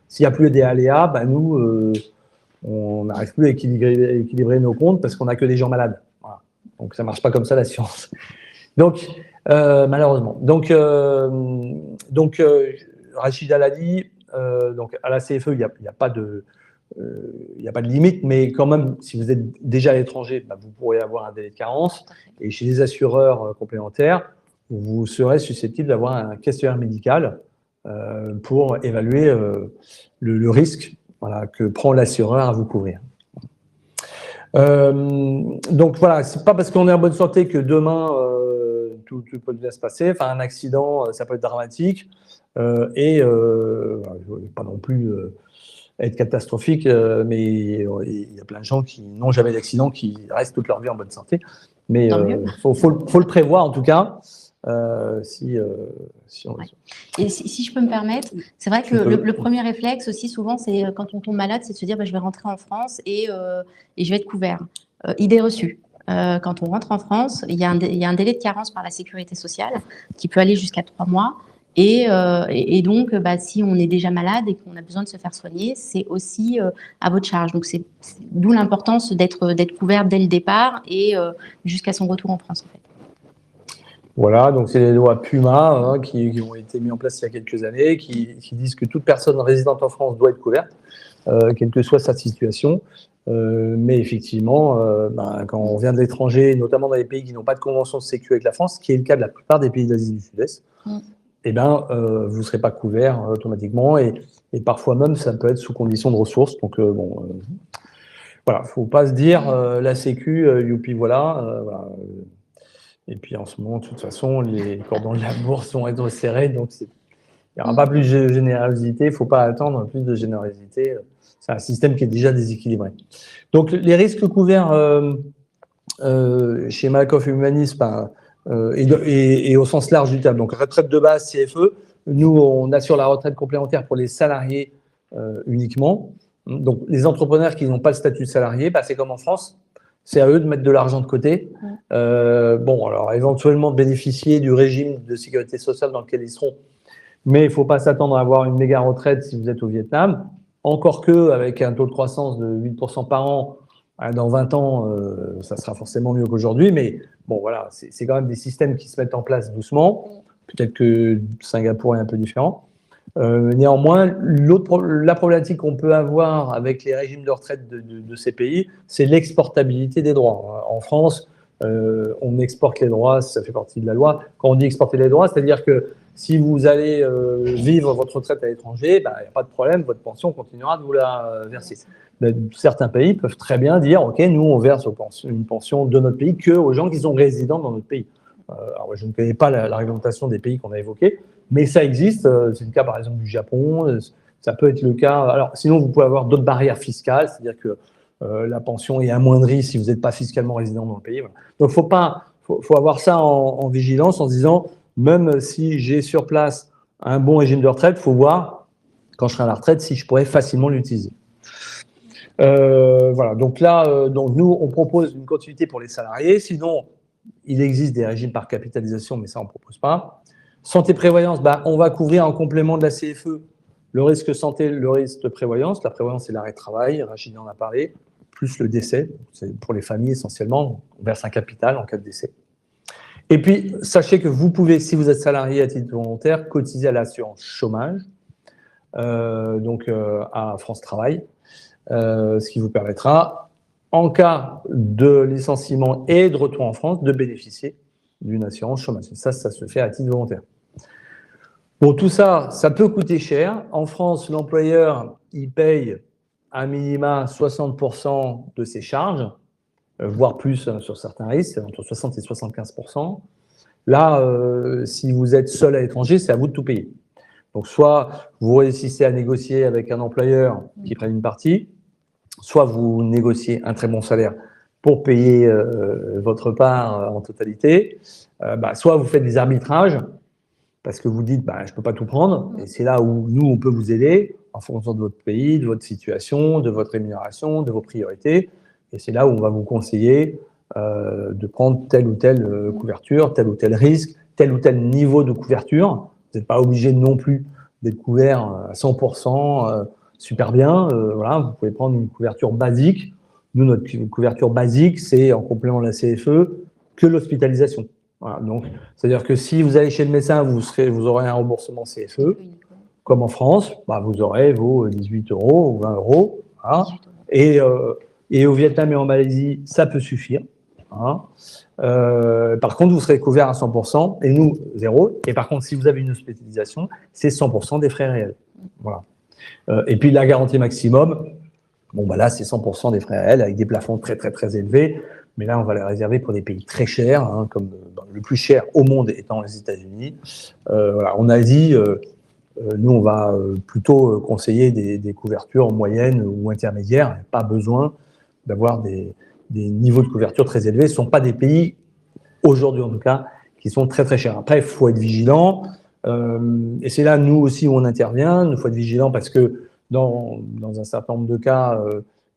S'il n'y a plus des aléas, nous, on n'arrive plus à équilibrer nos comptes parce qu'on n'a que des gens malades. Voilà. Donc, ça ne marche pas comme ça, l'assurance. Donc, malheureusement. Donc Rachida l'a dit, donc à la CFE, il n'y a pas de limite, mais quand même, si vous êtes déjà à l'étranger, vous pourrez avoir un délai de carence. Et chez les assureurs complémentaires, vous serez susceptible d'avoir un questionnaire médical pour évaluer le risque que prend l'assureur à vous couvrir. Donc voilà, c'est pas parce qu'on est en bonne santé que demain tout peut bien se passer. Enfin, un accident, ça peut être dramatique et pas non plus être catastrophique, mais il y a plein de gens qui n'ont jamais d'accident, qui restent toute leur vie en bonne santé. Mais faut le prévoir en tout cas. Si on... Et si je peux me permettre, c'est vrai que le premier réflexe aussi souvent, c'est quand on tombe malade, c'est de se dire je vais rentrer en France et je vais être couvert. Idée reçue. Quand on rentre en France, il y a un délai de carence par la sécurité sociale qui peut aller jusqu'à 3 mois. Et donc, si on est déjà malade et qu'on a besoin de se faire soigner, c'est aussi à votre charge. Donc, c'est d'où l'importance d'être couvert dès le départ et jusqu'à son retour en France, en fait. Voilà, donc c'est les lois PUMA qui ont été mis en place il y a quelques années, qui disent que toute personne résidente en France doit être couverte, quelle que soit sa situation. Mais effectivement, quand on vient de l'étranger, notamment dans les pays qui n'ont pas de convention de sécurité avec la France, ce qui est le cas de la plupart des pays d'Asie du Sud-Est, vous ne serez pas couvert automatiquement et parfois même ça peut être sous condition de ressources. Donc voilà, il ne faut pas se dire la Sécu, youpi, voilà. Et puis en ce moment, de toute façon, les cordons de la bourse vont être serrés, donc il n'y aura pas plus de générosité, il ne faut pas attendre plus de générosité. C'est un système qui est déjà déséquilibré. Donc les risques couverts chez Malakoff Humanis et au sens large du terme, donc retraite de base, CFE, nous on assure la retraite complémentaire pour les salariés uniquement. Donc les entrepreneurs qui n'ont pas le statut de salarié, c'est comme en France. C'est à eux de mettre de l'argent de côté. Alors éventuellement de bénéficier du régime de sécurité sociale dans lequel ils seront. Mais il ne faut pas s'attendre à avoir une méga retraite si vous êtes au Vietnam. Encore que, avec un taux de croissance de 8% par an, dans 20 ans, ça sera forcément mieux qu'aujourd'hui. Mais bon, voilà, c'est quand même des systèmes qui se mettent en place doucement. Peut-être que Singapour est un peu différent. Néanmoins, la problématique qu'on peut avoir avec les régimes de retraite de ces pays, c'est l'exportabilité des droits. En France, on exporte les droits, ça fait partie de la loi. Quand on dit exporter les droits, c'est-à-dire que si vous allez vivre votre retraite à l'étranger, il n'y a pas de problème, votre pension continuera de vous la verser. Certains pays peuvent très bien dire, OK, nous, on verse une pension de notre pays qu'aux gens qui sont résidents dans notre pays. Alors, je ne connais pas la réglementation des pays qu'on a évoqués, mais ça existe. C'est le cas, par exemple, du Japon. Ça peut être le cas. Alors, sinon, vous pouvez avoir d'autres barrières fiscales, c'est-à-dire que la pension est amoindrie si vous n'êtes pas fiscalement résident dans le pays. Voilà. Donc, faut avoir ça en vigilance en se disant, même si j'ai sur place un bon régime de retraite, il faut voir, quand je serai à la retraite, si je pourrais facilement l'utiliser. Voilà. Donc là, nous, on propose une continuité pour les salariés. Sinon, il existe des régimes par capitalisation, mais ça, on ne propose pas. Santé-prévoyance, on va couvrir en complément de la CFE le risque santé, le risque de prévoyance. La prévoyance, c'est l'arrêt de travail, Rachid en a parlé, plus le décès. C'est pour les familles essentiellement. On verse un capital en cas de décès. Et puis, sachez que vous pouvez, si vous êtes salarié à titre volontaire, cotiser à l'assurance chômage, à France Travail, ce qui vous permettra, en cas de licenciement et de retour en France, de bénéficier d'une assurance chômage. Ça se fait à titre volontaire. Bon, tout ça, ça peut coûter cher. En France, l'employeur, il paye à minima 60% de ses charges, voire plus sur certains risques, entre 60 et 75%. Là, si vous êtes seul à l'étranger, c'est à vous de tout payer. Donc, soit vous réussissez à négocier avec un employeur qui prenne une partie, soit vous négociez un très bon salaire pour payer votre part en totalité, soit vous faites des arbitrages parce que vous dites je ne peux pas tout prendre, et c'est là où nous, on peut vous aider en fonction de votre pays, de votre situation, de votre rémunération, de vos priorités, et c'est là où on va vous conseiller de prendre telle ou telle couverture, tel ou tel risque, tel ou tel niveau de couverture. Vous n'êtes pas obligé non plus d'être couvert à 100%, super bien. Voilà, vous pouvez prendre une couverture basique. Nous, notre couverture basique, c'est en complément de la CFE que l'hospitalisation. Voilà, donc, c'est-à-dire que si vous allez chez le médecin, vous aurez un remboursement CFE. Comme en France, vous aurez vos 18 € ou 20 €. Voilà. Et au Vietnam et en Malaisie, ça peut suffire. Voilà. Par contre, vous serez couvert à 100% et nous, 0. Et par contre, si vous avez une hospitalisation, c'est 100% des frais réels. Voilà. Et puis, la garantie maximum, là, c'est 100% des frais réels avec des plafonds très, très, très élevés. Mais là, on va les réserver pour des pays très chers, comme le plus cher au monde étant les États-Unis. Voilà. En Asie, nous, on va plutôt conseiller des couvertures moyennes ou intermédiaires. Il n'y a pas besoin d'avoir des niveaux de couverture très élevés. Ce ne sont pas des pays, aujourd'hui en tout cas, qui sont très très chers. Après, il faut être vigilant. Et c'est là, nous aussi, où on intervient. Il faut être vigilant parce que dans un certain nombre de cas,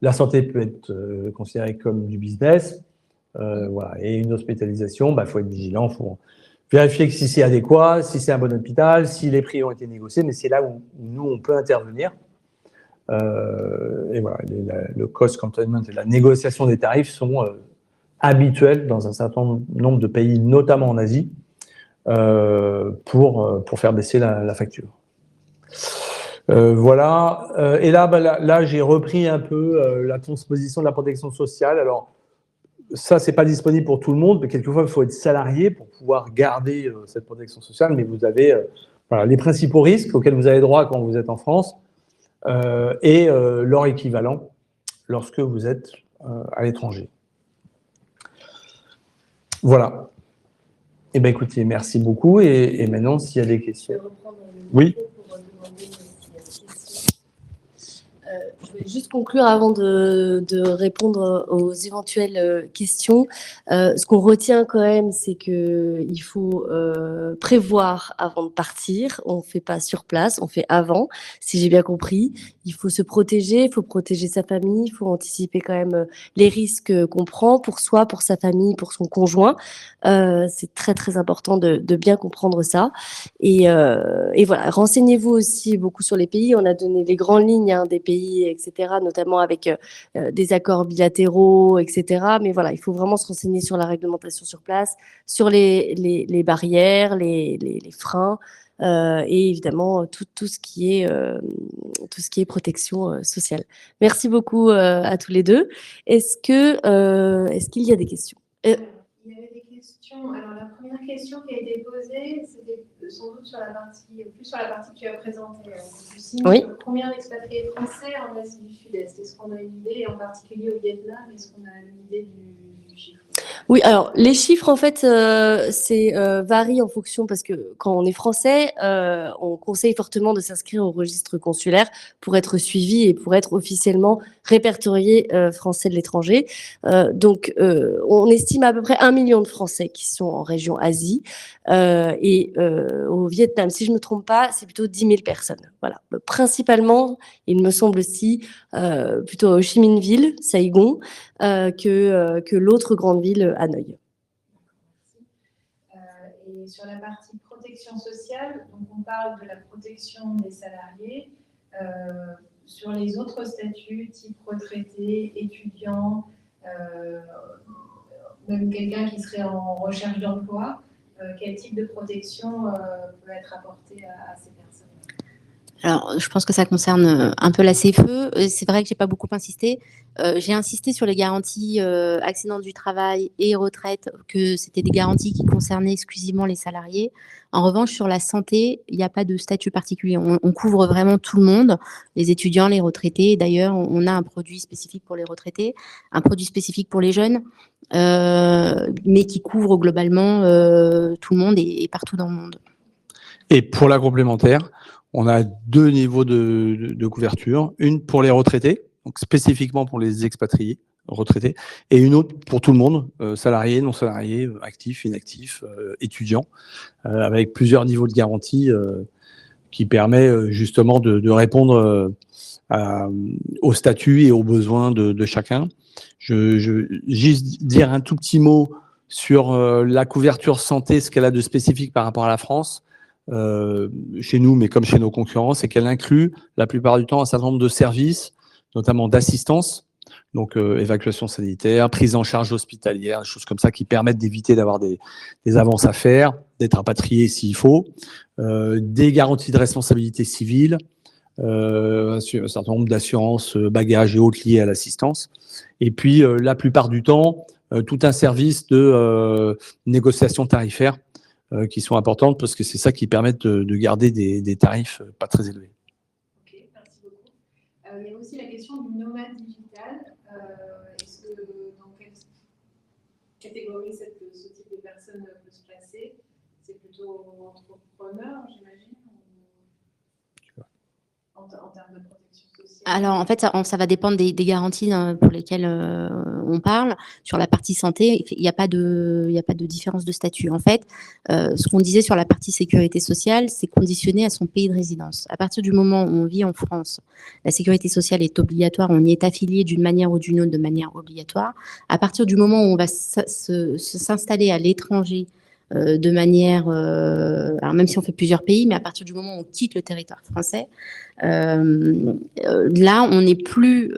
la santé peut être considérée comme du business. Voilà. Et une hospitalisation, il faut être vigilant. Il faut vérifier que si c'est adéquat, si c'est un bon hôpital, si les prix ont été négociés. Mais c'est là où nous, on peut intervenir. Et voilà, le cost containment et la négociation des tarifs sont habituels dans un certain nombre de pays, notamment en Asie, pour faire baisser la facture. Voilà. Et là, j'ai repris un peu la transposition de la protection sociale. Alors, ça, c'est pas disponible pour tout le monde, mais quelquefois, il faut être salarié pour pouvoir garder cette protection sociale. Mais vous avez Voilà, les principaux risques auxquels vous avez droit quand vous êtes en France et leur équivalent lorsque vous êtes à l'étranger. Voilà. Eh bien, écoutez, merci beaucoup. Et maintenant, s'il y a des questions. Oui. Je vais juste conclure avant de répondre aux éventuelles questions. Ce qu'on retient quand même, c'est qu'il faut prévoir avant de partir. On ne fait pas sur place, on fait avant, si j'ai bien compris. Il faut se protéger, il faut protéger sa famille, il faut anticiper quand même les risques qu'on prend pour soi, pour sa famille, pour son conjoint. C'est très, très important de bien comprendre ça. Et voilà, renseignez-vous aussi beaucoup sur les pays. On a donné les grandes lignes des pays, etc., notamment avec des accords bilatéraux, etc. Mais voilà, il faut vraiment se renseigner sur la réglementation sur place, sur les barrières, les freins, et évidemment tout ce qui est protection sociale. Merci beaucoup à tous les deux. Est-ce qu'il y a des questions? Il y avait des questions. Alors, la première question qui a été posée, c'était sans doute plus sur la partie que tu as présentée. Oui. Combien d'expatriés français en Asie du Sud-Est? Est-ce qu'on a une idée, et en particulier au Vietnam, est-ce qu'on a une idée du chiffre? Oui, alors les chiffres en fait varient en fonction parce que quand on est français, on conseille fortement de s'inscrire au registre consulaire pour être suivi et pour être officiellement répertorié français de l'étranger. Donc on estime à peu près 1 million de Français qui sont en région Asie et au Vietnam, si je me trompe pas, c'est plutôt 10 000 personnes. Voilà, principalement, il me semble aussi plutôt à Ho Chi Minh Ville, Saigon, que l'autre grande ville, Hanoï. Et sur la partie protection sociale, donc on parle de la protection des salariés. Sur les autres statuts, type retraité, étudiant, même quelqu'un qui serait en recherche d'emploi, quel type de protection peut être apportée à ces personnes? Alors, je pense que ça concerne un peu la CFE. C'est vrai que j'ai pas beaucoup insisté. J'ai insisté sur les garanties accident du travail et retraite, que c'était des garanties qui concernaient exclusivement les salariés. En revanche, sur la santé, il n'y a pas de statut particulier. On couvre vraiment tout le monde, les étudiants, les retraités. D'ailleurs, on a un produit spécifique pour les retraités, un produit spécifique pour les jeunes, mais qui couvre globalement tout le monde et partout dans le monde. Et pour la complémentaire, on a 2 niveaux de couverture. Une pour les retraités, donc spécifiquement pour les expatriés retraités, et une autre pour tout le monde, salariés, non salariés, actifs, inactifs, étudiants, avec plusieurs niveaux de garantie qui permet justement de répondre au statut et aux besoins de chacun. Juste dire un tout petit mot sur la couverture santé, ce qu'elle a de spécifique par rapport à la France. Chez nous, mais comme chez nos concurrents, c'est qu'elle inclut la plupart du temps un certain nombre de services, notamment d'assistance, donc évacuation sanitaire, prise en charge hospitalière, des choses comme ça qui permettent d'éviter d'avoir des avances à faire, d'être rapatrié s'il faut, des garanties de responsabilité civile, un certain nombre d'assurances, bagages et autres liés à l'assistance, et puis la plupart du temps, tout un service de négociation tarifaire qui sont importantes parce que c'est ça qui permet de garder des tarifs pas très élevés. Ok, merci beaucoup. Il y a aussi la question du nomade digital. Est-ce que dans quelle catégorie ce type de personne peut se placer? C'est plutôt entrepreneur, j'imagine, en termes de protection sociale? Alors, en fait, ça va dépendre des garanties pour lesquelles on parle. Sur la partie santé, il n'y a pas de différence de statut. En fait, ce qu'on disait sur la partie sécurité sociale, c'est conditionné à son pays de résidence. À partir du moment où on vit en France, la sécurité sociale est obligatoire, on y est affilié d'une manière ou d'une autre de manière obligatoire. À partir du moment où on va s'installer à l'étranger, de manière, alors même si on fait plusieurs pays, mais à partir du moment où on quitte le territoire français, là, on n'est plus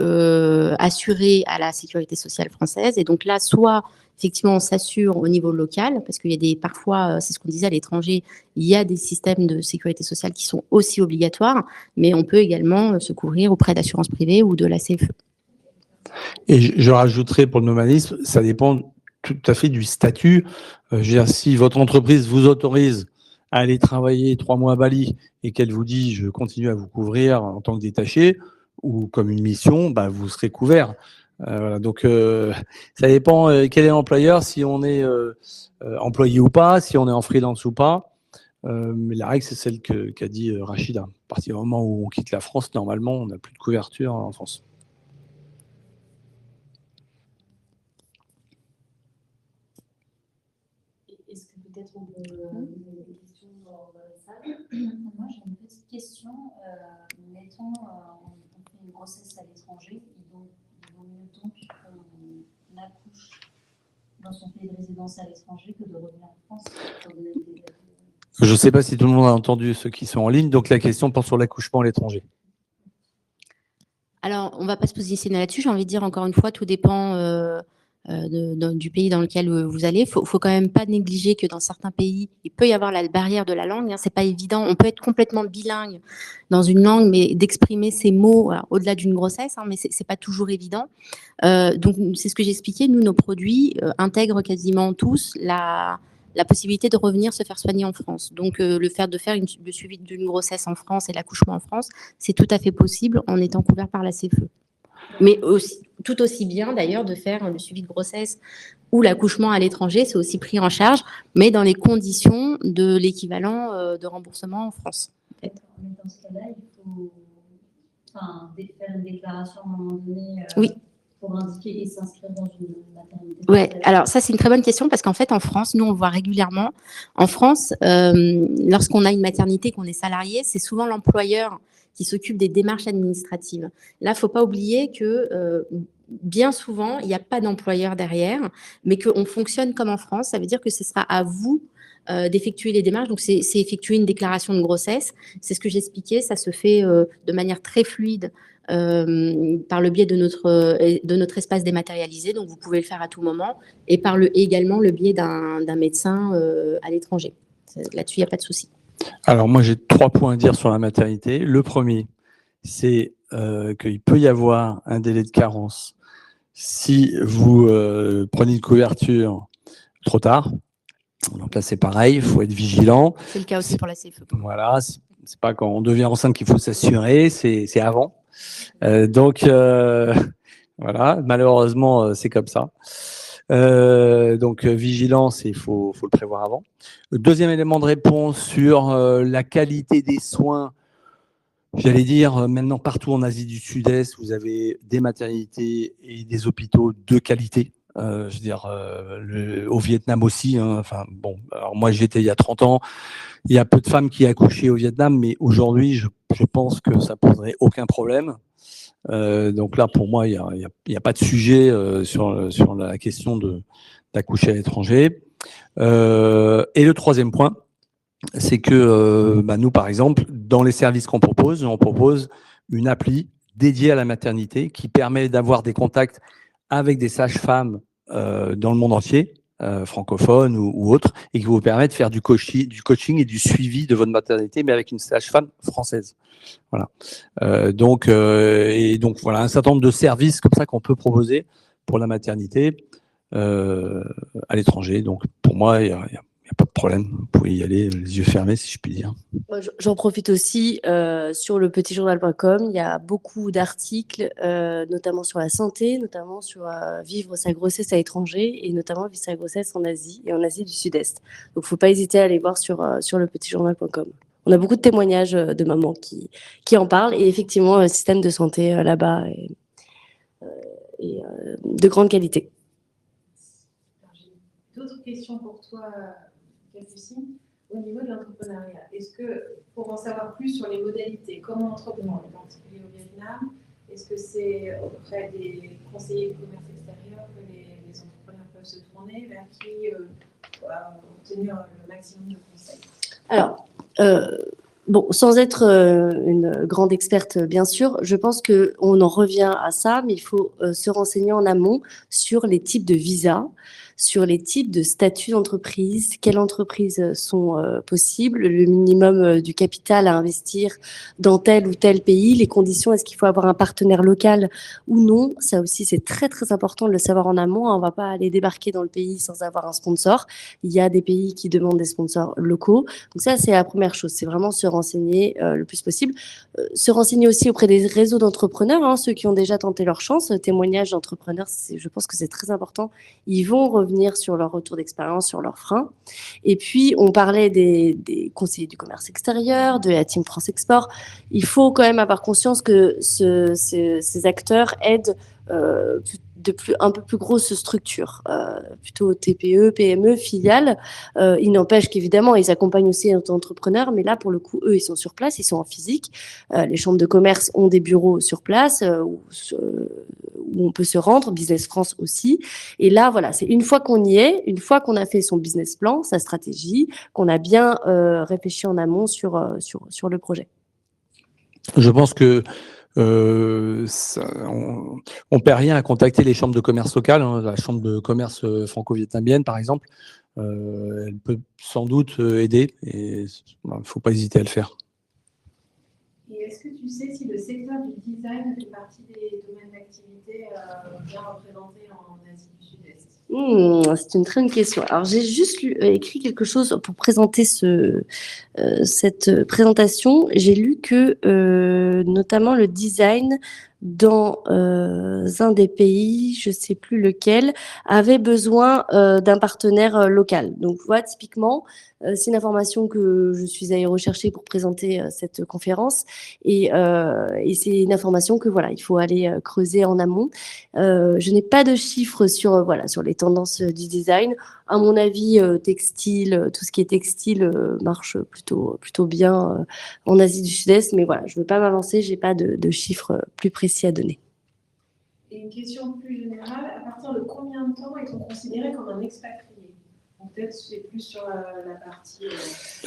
assuré à la sécurité sociale française. Et donc là, soit effectivement, on s'assure au niveau local, parce qu'il y a parfois, c'est ce qu'on disait à l'étranger, il y a des systèmes de sécurité sociale qui sont aussi obligatoires, mais on peut également se couvrir auprès d'assurances privées ou de la CFE. Et je rajouterai pour le nomadisme, ça dépend tout à fait du statut. Je veux dire, si votre entreprise vous autorise aller travailler 3 mois à Bali et qu'elle vous dit je continue à vous couvrir en tant que détaché ou comme une mission, bah, vous serez couvert. Voilà, donc ça dépend quel est l'employeur, si on est employé ou pas, si on est en freelance ou pas. Mais la règle, c'est celle qu'a dit Rachida. À partir du moment où on quitte la France, normalement, on n'a plus de couverture en France. Est-ce que peut-être on peut des questions dans la salle? Moi, j'ai une petite question. Mettons, on fait une grossesse à l'étranger, il vaut mieux donc qu'on accouche dans son pays de résidence à l'étranger que de revenir en France. Je ne sais pas si tout le monde a entendu ceux qui sont en ligne, donc la question porte sur l'accouchement à l'étranger. Alors, on ne va pas se positionner là-dessus. J'ai envie de dire, encore une fois, tout dépend du pays dans lequel vous allez. Il faut quand même pas négliger que dans certains pays, il peut y avoir la barrière de la langue. Hein, c'est pas évident. On peut être complètement bilingue dans une langue, mais d'exprimer ces mots au-delà d'une grossesse, hein, mais c'est pas toujours évident. Donc, c'est ce que j'expliquais. Nous, nos produits intègrent quasiment tous la possibilité de revenir se faire soigner en France. Donc, le faire le suivi d'une grossesse en France et l'accouchement en France, c'est tout à fait possible en étant couvert par la CFE. Mais aussi, tout aussi bien d'ailleurs de faire le suivi de grossesse ou l'accouchement à l'étranger, c'est aussi pris en charge, mais dans les conditions de l'équivalent de remboursement en France. Mais dans ce cas-là, il faut faire une déclaration à un moment donné. Oui. Pour indiquer et s'inscrire dans une maternité. Ouais, alors ça c'est une très bonne question parce qu'en fait en France, nous on le voit régulièrement. En France, lorsqu'on a une maternité, qu'on est salarié, c'est souvent l'employeur qui s'occupe des démarches administratives. Là, il ne faut pas oublier que bien souvent, il n'y a pas d'employeur derrière, mais qu'on fonctionne comme en France. Ça veut dire que ce sera à vous d'effectuer les démarches. Donc, c'est effectuer une déclaration de grossesse. C'est ce que j'expliquais. Ça se fait de manière très fluide par le biais de notre espace dématérialisé. Donc, vous pouvez le faire à tout moment. Et également le biais d'un médecin à l'étranger. Là-dessus, il n'y a pas de souci. Alors, moi, j'ai 3 points à dire sur la maternité. Le premier, c'est qu'il peut y avoir un délai de carence si vous prenez une couverture trop tard. Donc là, c'est pareil, il faut être vigilant. C'est le cas aussi pour la CFE. Voilà, c'est pas quand on devient enceinte qu'il faut s'assurer, c'est avant. Donc, voilà, malheureusement, c'est comme ça. Donc, vigilance, il faut le prévoir avant. Le deuxième élément de réponse sur la qualité des soins, j'allais dire, maintenant, partout en Asie du Sud-Est, vous avez des maternités et des hôpitaux de qualité. Je veux dire, au Vietnam aussi. Hein, enfin, bon, alors moi, j'y étais il y a 30 ans. Il y a peu de femmes qui accouchaient au Vietnam, mais aujourd'hui, je pense que ça poserait aucun problème. Donc là, pour moi, il y a pas de sujet sur la question d'accoucher à l'étranger. Et le troisième point, c'est que nous, par exemple, dans les services qu'on propose, on propose une appli dédiée à la maternité qui permet d'avoir des contacts avec des sages-femmes dans le monde entier, francophones ou autres, et qui vous permet de faire du coaching et du suivi de votre maternité, mais avec une sage-femme française. Voilà. Donc voilà, un certain nombre de services comme ça qu'on peut proposer pour la maternité à l'étranger. Donc pour moi, il n'y a pas de problème. Vous pouvez y aller les yeux fermés, si je puis dire. J'en profite aussi sur le petitjournal.com. Il y a beaucoup d'articles, notamment sur la santé, notamment sur vivre sa grossesse à l'étranger et notamment vivre sa grossesse en Asie et en Asie du Sud-Est. Donc, il ne faut pas hésiter à aller voir sur le petitjournal.com. On a beaucoup de témoignages de mamans qui en parlent et effectivement, le système de santé là-bas est de grande qualité. J'ai d'autres questions pour toi, Capucine. Au niveau de l'entrepreneuriat, est-ce que, pour en savoir plus sur les modalités, comment entreprendre, en particulier au Vietnam, est-ce que c'est auprès des conseillers de commerce extérieur que les entrepreneurs peuvent se tourner, vers qui obtenir le maximum de conseils? Alors, sans être une grande experte, bien sûr, je pense qu'on en revient à ça, mais il faut se renseigner en amont sur les types de visas, sur les types de statuts d'entreprise, quelles entreprises sont possibles, le minimum du capital à investir dans tel ou tel pays, les conditions, est-ce qu'il faut avoir un partenaire local ou non. Ça aussi, c'est très, très important de le savoir en amont. On ne va pas aller débarquer dans le pays sans avoir un sponsor. Il y a des pays qui demandent des sponsors locaux. Donc ça, c'est la première chose, c'est vraiment se renseigner le plus possible. Se renseigner aussi auprès des réseaux d'entrepreneurs, hein, ceux qui ont déjà tenté leur chance. Témoignages d'entrepreneurs, je pense que c'est très important. Ils vont revenir sur leur retour d'expérience, sur leurs freins. Et puis, on parlait des conseillers du commerce extérieur, de la Team France Export. Il faut quand même avoir conscience que ces acteurs aident un peu plus grosses structures, plutôt TPE, PME, filiales. Il n'empêche qu'évidemment, ils accompagnent aussi les entrepreneurs, mais là, pour le coup, eux, ils sont sur place, ils sont en physique. Les chambres de commerce ont des bureaux sur place où on peut se rendre, Business France aussi. Et là, voilà, c'est une fois qu'on y est, une fois qu'on a fait son business plan, sa stratégie, qu'on a bien réfléchi en amont sur le projet. Je pense que on ne perd rien à contacter les chambres de commerce locales. Hein. La chambre de commerce franco-vietnamienne, par exemple, elle peut sans doute aider et il ne faut pas hésiter à le faire. Et est-ce que tu sais si le secteur du design fait partie des domaines d'activité bien représentés en Asie du Sud-Est? C'est une très bonne question. Alors, j'ai juste écrit quelque chose pour présenter cette présentation. J'ai lu que notamment le design dans un des pays, je ne sais plus lequel, avait besoin d'un partenaire local. Donc, voilà, typiquement, c'est une information que je suis allée rechercher pour présenter cette conférence et c'est une information que voilà, il faut aller creuser en amont. Je n'ai pas de chiffres sur les tendances du design. À mon avis, textile, tout ce qui est textile marche plutôt bien en Asie du Sud-Est, mais voilà, je ne veux pas m'avancer, j'ai pas de chiffres plus précis à donner. Et une question plus générale, à partir de combien de temps est-on considéré comme un expatrié? Peut-être c'est plus sur la partie.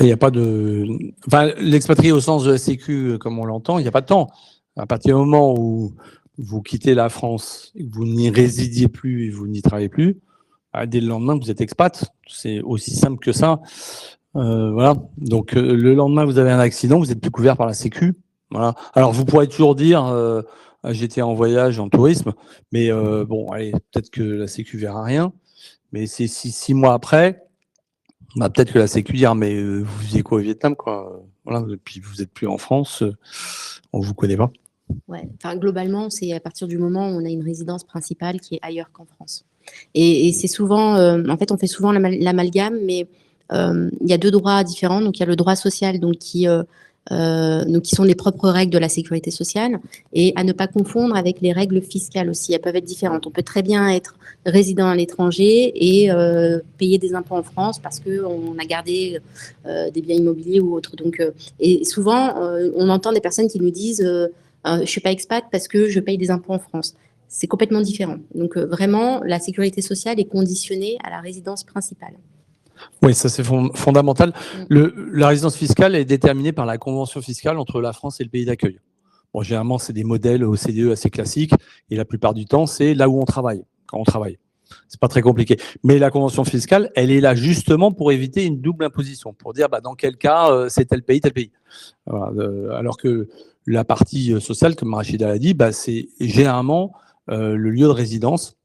Il n'y a pas de. Enfin, l'expatrié au sens de la Sécu, comme on l'entend, il n'y a pas de temps. À partir du moment où vous quittez la France, et que vous n'y résidiez plus et vous n'y travaillez plus, dès le lendemain, vous êtes expat. C'est aussi simple que ça. Voilà. Donc, le lendemain, vous avez un accident, vous êtes plus couvert par la Sécu. Voilà. Alors, vous pourrez toujours dire j'étais en voyage, en tourisme, mais bon, allez, peut-être que la Sécu verra rien. Mais c'est 6 mois après, bah, peut-être que la Sécu dira mais vous faisiez quoi au Vietnam, quoi. Voilà, et puis vous n'êtes plus en France, on ne vous connaît pas. Ouais. Enfin, globalement, c'est à partir du moment où on a une résidence principale qui est ailleurs qu'en France. Et c'est souvent, en fait, on fait souvent l'amalgame, mais il y a deux droits différents. Donc, il y a le droit social, donc qui sont les propres règles de la sécurité sociale, et à ne pas confondre avec les règles fiscales aussi. Elles peuvent être différentes. On peut très bien être résident à l'étranger et payer des impôts en France parce qu'on a gardé des biens immobiliers ou autres. Donc, et souvent, on entend des personnes qui nous disent je ne suis pas expat parce que je paye des impôts en France. C'est complètement différent. Donc, vraiment, la sécurité sociale est conditionnée à la résidence principale. Oui, ça c'est fondamental. La résidence fiscale est déterminée par la convention fiscale entre la France et le pays d'accueil. Bon, généralement, c'est des modèles OCDE assez classiques et la plupart du temps, c'est là où on travaille, quand on travaille. C'est pas très compliqué. Mais la convention fiscale, elle est là justement pour éviter une double imposition, pour dire dans quel cas c'est tel pays, tel pays. Voilà, alors que la partie sociale, comme Rachida l'a dit, c'est généralement le lieu de résidence.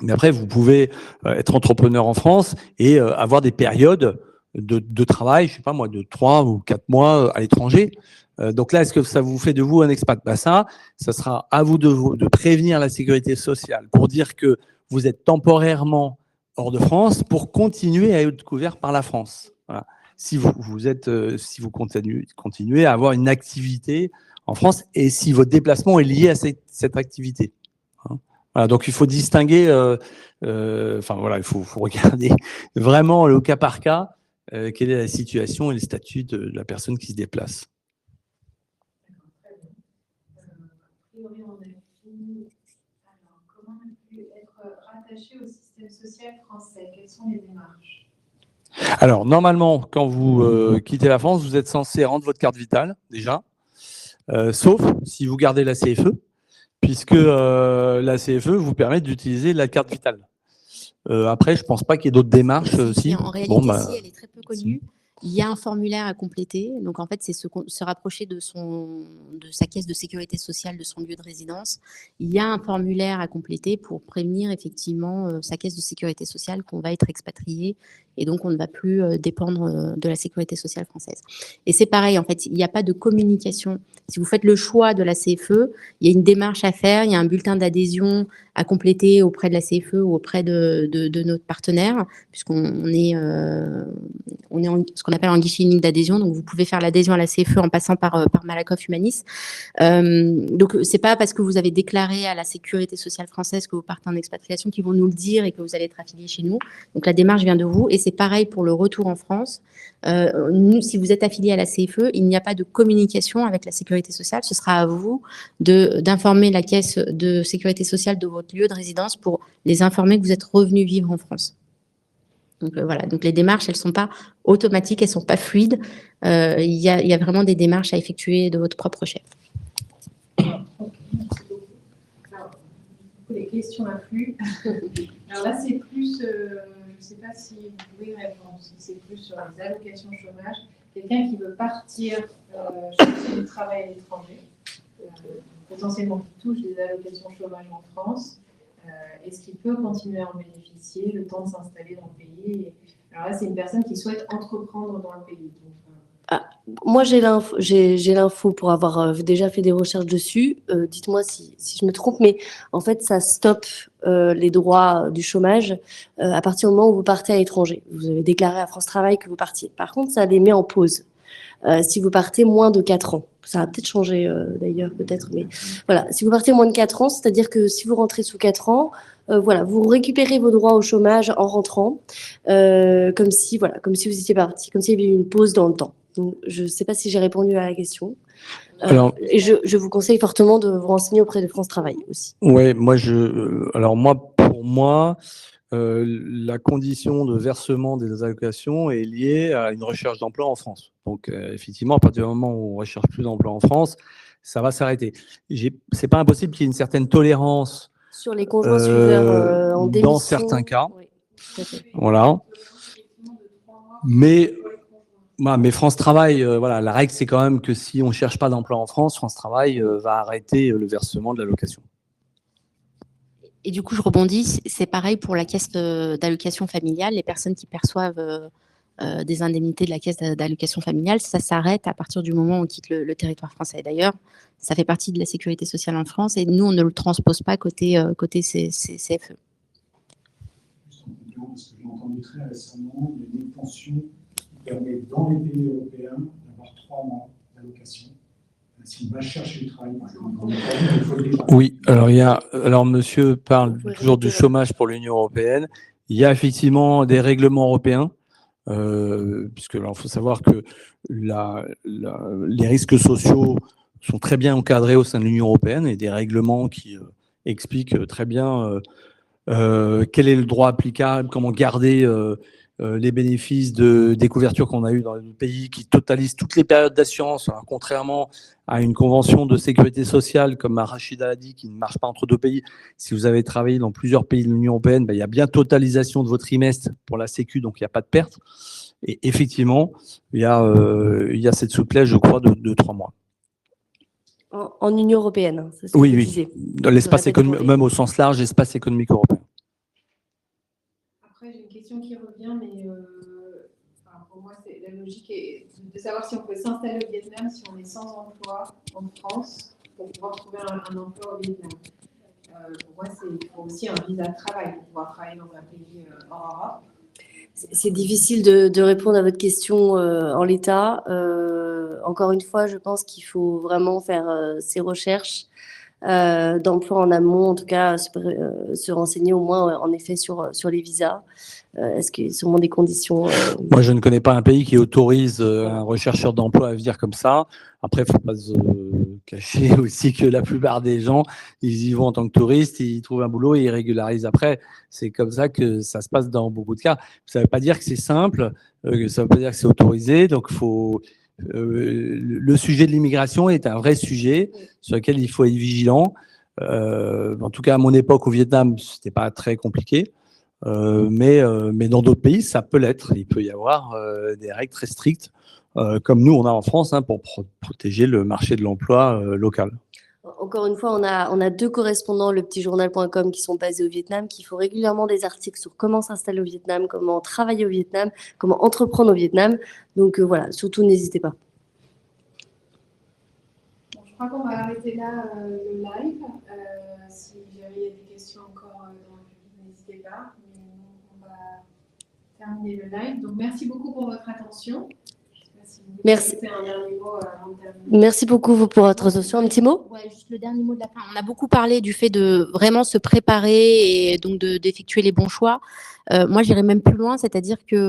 Mais après, vous pouvez être entrepreneur en France et avoir des périodes de travail, je sais pas moi, de 3 ou 4 mois à l'étranger. Donc là, est-ce que ça vous fait de vous un expat? Ça sera à vous de prévenir la sécurité sociale pour dire que vous êtes temporairement hors de France pour continuer à être couvert par la France. Voilà. Si vous continuez à avoir une activité en France et si votre déplacement est lié à cette activité. Voilà, donc il faut distinguer, il faut regarder vraiment au cas par cas quelle est la situation et le statut de la personne qui se déplace. Priori, on a fini. Alors, comment être rattaché au système social français? Quelles sont les démarches? Alors, normalement, quand vous quittez la France, vous êtes censé rendre votre carte vitale, déjà, sauf si vous gardez la CFE, puisque la CFE vous permet d'utiliser la carte vitale. Après, je ne pense pas qu'il y ait d'autres démarches. Si. En réalité, si, elle est très peu connue. Il y a un formulaire à compléter. Donc, en fait, c'est se rapprocher de sa caisse de sécurité sociale, de son lieu de résidence. Il y a un formulaire à compléter pour prévenir effectivement sa caisse de sécurité sociale qu'on va être expatrié et donc on ne va plus dépendre de la sécurité sociale française. Et c'est pareil, en fait, il n'y a pas de communication. Si vous faites le choix de la CFE, il y a une démarche à faire, il y a un bulletin d'adhésion à compléter auprès de la CFE ou auprès de notre partenaire, puisqu'on est ce qu'on appelle un guichet unique d'adhésion. Donc, vous pouvez faire l'adhésion à la CFE en passant par Malakoff Humanis. Donc, c'est pas parce que vous avez déclaré à la sécurité sociale française que vous partez en expatriation qu'ils vont nous le dire et que vous allez être affilié chez nous. Donc, la démarche vient de vous. Et c'est pareil pour le retour en France. Nous, si vous êtes affilié à la CFE, il n'y a pas de communication avec la sécurité sociale. Ce sera à vous d'informer la caisse de sécurité sociale de votre lieu de résidence pour les informer que vous êtes revenu vivre en France. Donc voilà, donc les démarches, elles ne sont pas automatiques, elles ne sont pas fluides. Il y a vraiment des démarches à effectuer de votre propre chef. Ok, merci beaucoup. Alors, les questions affluent. Alors là, c'est plus, je ne sais pas si vous pouvez répondre, c'est plus sur les allocations chômage. Quelqu'un qui veut partir chercher du travail à l'étranger, potentiellement qui touche des allocations chômage en France. Est-ce qu'il peut continuer à en bénéficier, le temps de s'installer dans le pays? Alors là, c'est une personne qui souhaite entreprendre dans le pays. Donc, moi, j'ai l'info pour avoir déjà fait des recherches dessus. Dites-moi si je me trompe, mais en fait, ça stoppe les droits du chômage à partir du moment où vous partez à l'étranger. Vous avez déclaré à France Travail que vous partiez. Par contre, ça les met en pause. Si vous partez moins de 4 ans. Ça va peut-être changer d'ailleurs, peut-être, mais voilà. Si vous partez moins de 4 ans, c'est-à-dire que si vous rentrez sous 4 ans, voilà, vous récupérez vos droits au chômage en rentrant, comme si vous étiez parti, comme s'il y avait eu une pause dans le temps. Donc, je ne sais pas si j'ai répondu à la question. Et je vous conseille fortement de vous renseigner auprès de France Travail aussi. Ouais, pour moi, la condition de versement des allocations est liée à une recherche d'emploi en France. Donc, effectivement, à partir du moment où on ne recherche plus d'emploi en France, ça va s'arrêter. C'est pas impossible qu'il y ait une certaine tolérance sur les conjoints suiveurs en démission. Dans certains cas. Oui, tout à fait. Voilà. Mais France Travail, voilà, la règle, c'est quand même que si on ne cherche pas d'emploi en France, France Travail va arrêter le versement de l'allocation. Et du coup, je rebondis, c'est pareil pour la caisse d'allocation familiale. Les personnes qui perçoivent des indemnités de la caisse d'allocation familiale, ça s'arrête à partir du moment où on quitte le territoire français. D'ailleurs, ça fait partie de la sécurité sociale en France et nous, on ne le transpose pas côté CFE. Parce que j'ai entendu très récemment une extension qui permet dans les pays européens d'avoir 3 mois d'allocation. Si on va chercher du travail, il faut le dire. Oui, alors monsieur parle toujours du chômage pour l'Union européenne. Il y a effectivement des règlements européens, puisque il faut savoir que les risques sociaux sont très bien encadrés au sein de l'Union européenne et des règlements qui expliquent très bien quel est le droit applicable, comment garder les bénéfices des couvertures qu'on a eues dans les pays qui totalisent toutes les périodes d'assurance, alors, contrairement à une convention de sécurité sociale, comme Rachida l'a dit, qui ne marche pas entre 2 pays. Si vous avez travaillé dans plusieurs pays de l'Union européenne, il y a bien totalisation de vos trimestres pour la Sécu, donc il n'y a pas de perte. Et effectivement, il y a cette souplesse, je crois, de 3 mois. En Union européenne, hein, c'est ce que Oui, vous oui. disiez. Dans l'espace économique, même au sens large, l'espace économique européen. Après, j'ai une question qui revient, mais pour moi, la logique est de savoir si on peut s'installer au Vietnam, si on est sans emploi en France, pour pouvoir trouver un emploi au Vietnam. Pour moi, il faut aussi un visa de travail pour pouvoir travailler dans un pays hors Europe. C'est difficile de répondre à votre question en l'état. Encore une fois, je pense qu'il faut vraiment faire ces recherches d'emploi en amont, en tout cas se renseigner au moins en effet sur les visas. Est-ce qu'il y a sûrement des conditions Moi, je ne connais pas un pays qui autorise un rechercheur d'emploi à venir comme ça. Après, il ne faut pas se cacher aussi que la plupart des gens, ils y vont en tant que touristes, ils trouvent un boulot et ils régularisent après. C'est comme ça que ça se passe dans beaucoup de cas. Ça ne veut pas dire que c'est simple, ça ne veut pas dire que c'est autorisé. Donc, le sujet de l'immigration est un vrai sujet sur lequel il faut être vigilant. En tout cas, à mon époque au Vietnam, ce n'était pas très compliqué. Mais dans d'autres pays, ça peut l'être. Il peut y avoir des règles très strictes, comme nous, on a en France, hein, pour protéger le marché de l'emploi local. Encore une fois, on a deux correspondants, lepetitjournal.com, qui sont basés au Vietnam, qui font régulièrement des articles sur comment s'installer au Vietnam, comment travailler au Vietnam, comment entreprendre au Vietnam. Donc voilà, surtout n'hésitez pas. Bon, je crois qu'on va arrêter là le live. Si jamais il y a des questions encore dans le public, n'hésitez pas. Mais on va terminer le live. Donc merci beaucoup pour votre attention. Merci. Un dernier mot avant de terminer. Merci beaucoup pour votre attention. Un petit mot? Ouais, juste le dernier mot de la fin. On a beaucoup parlé du fait de vraiment se préparer et donc d'effectuer les bons choix. Moi, j'irais même plus loin, c'est-à-dire que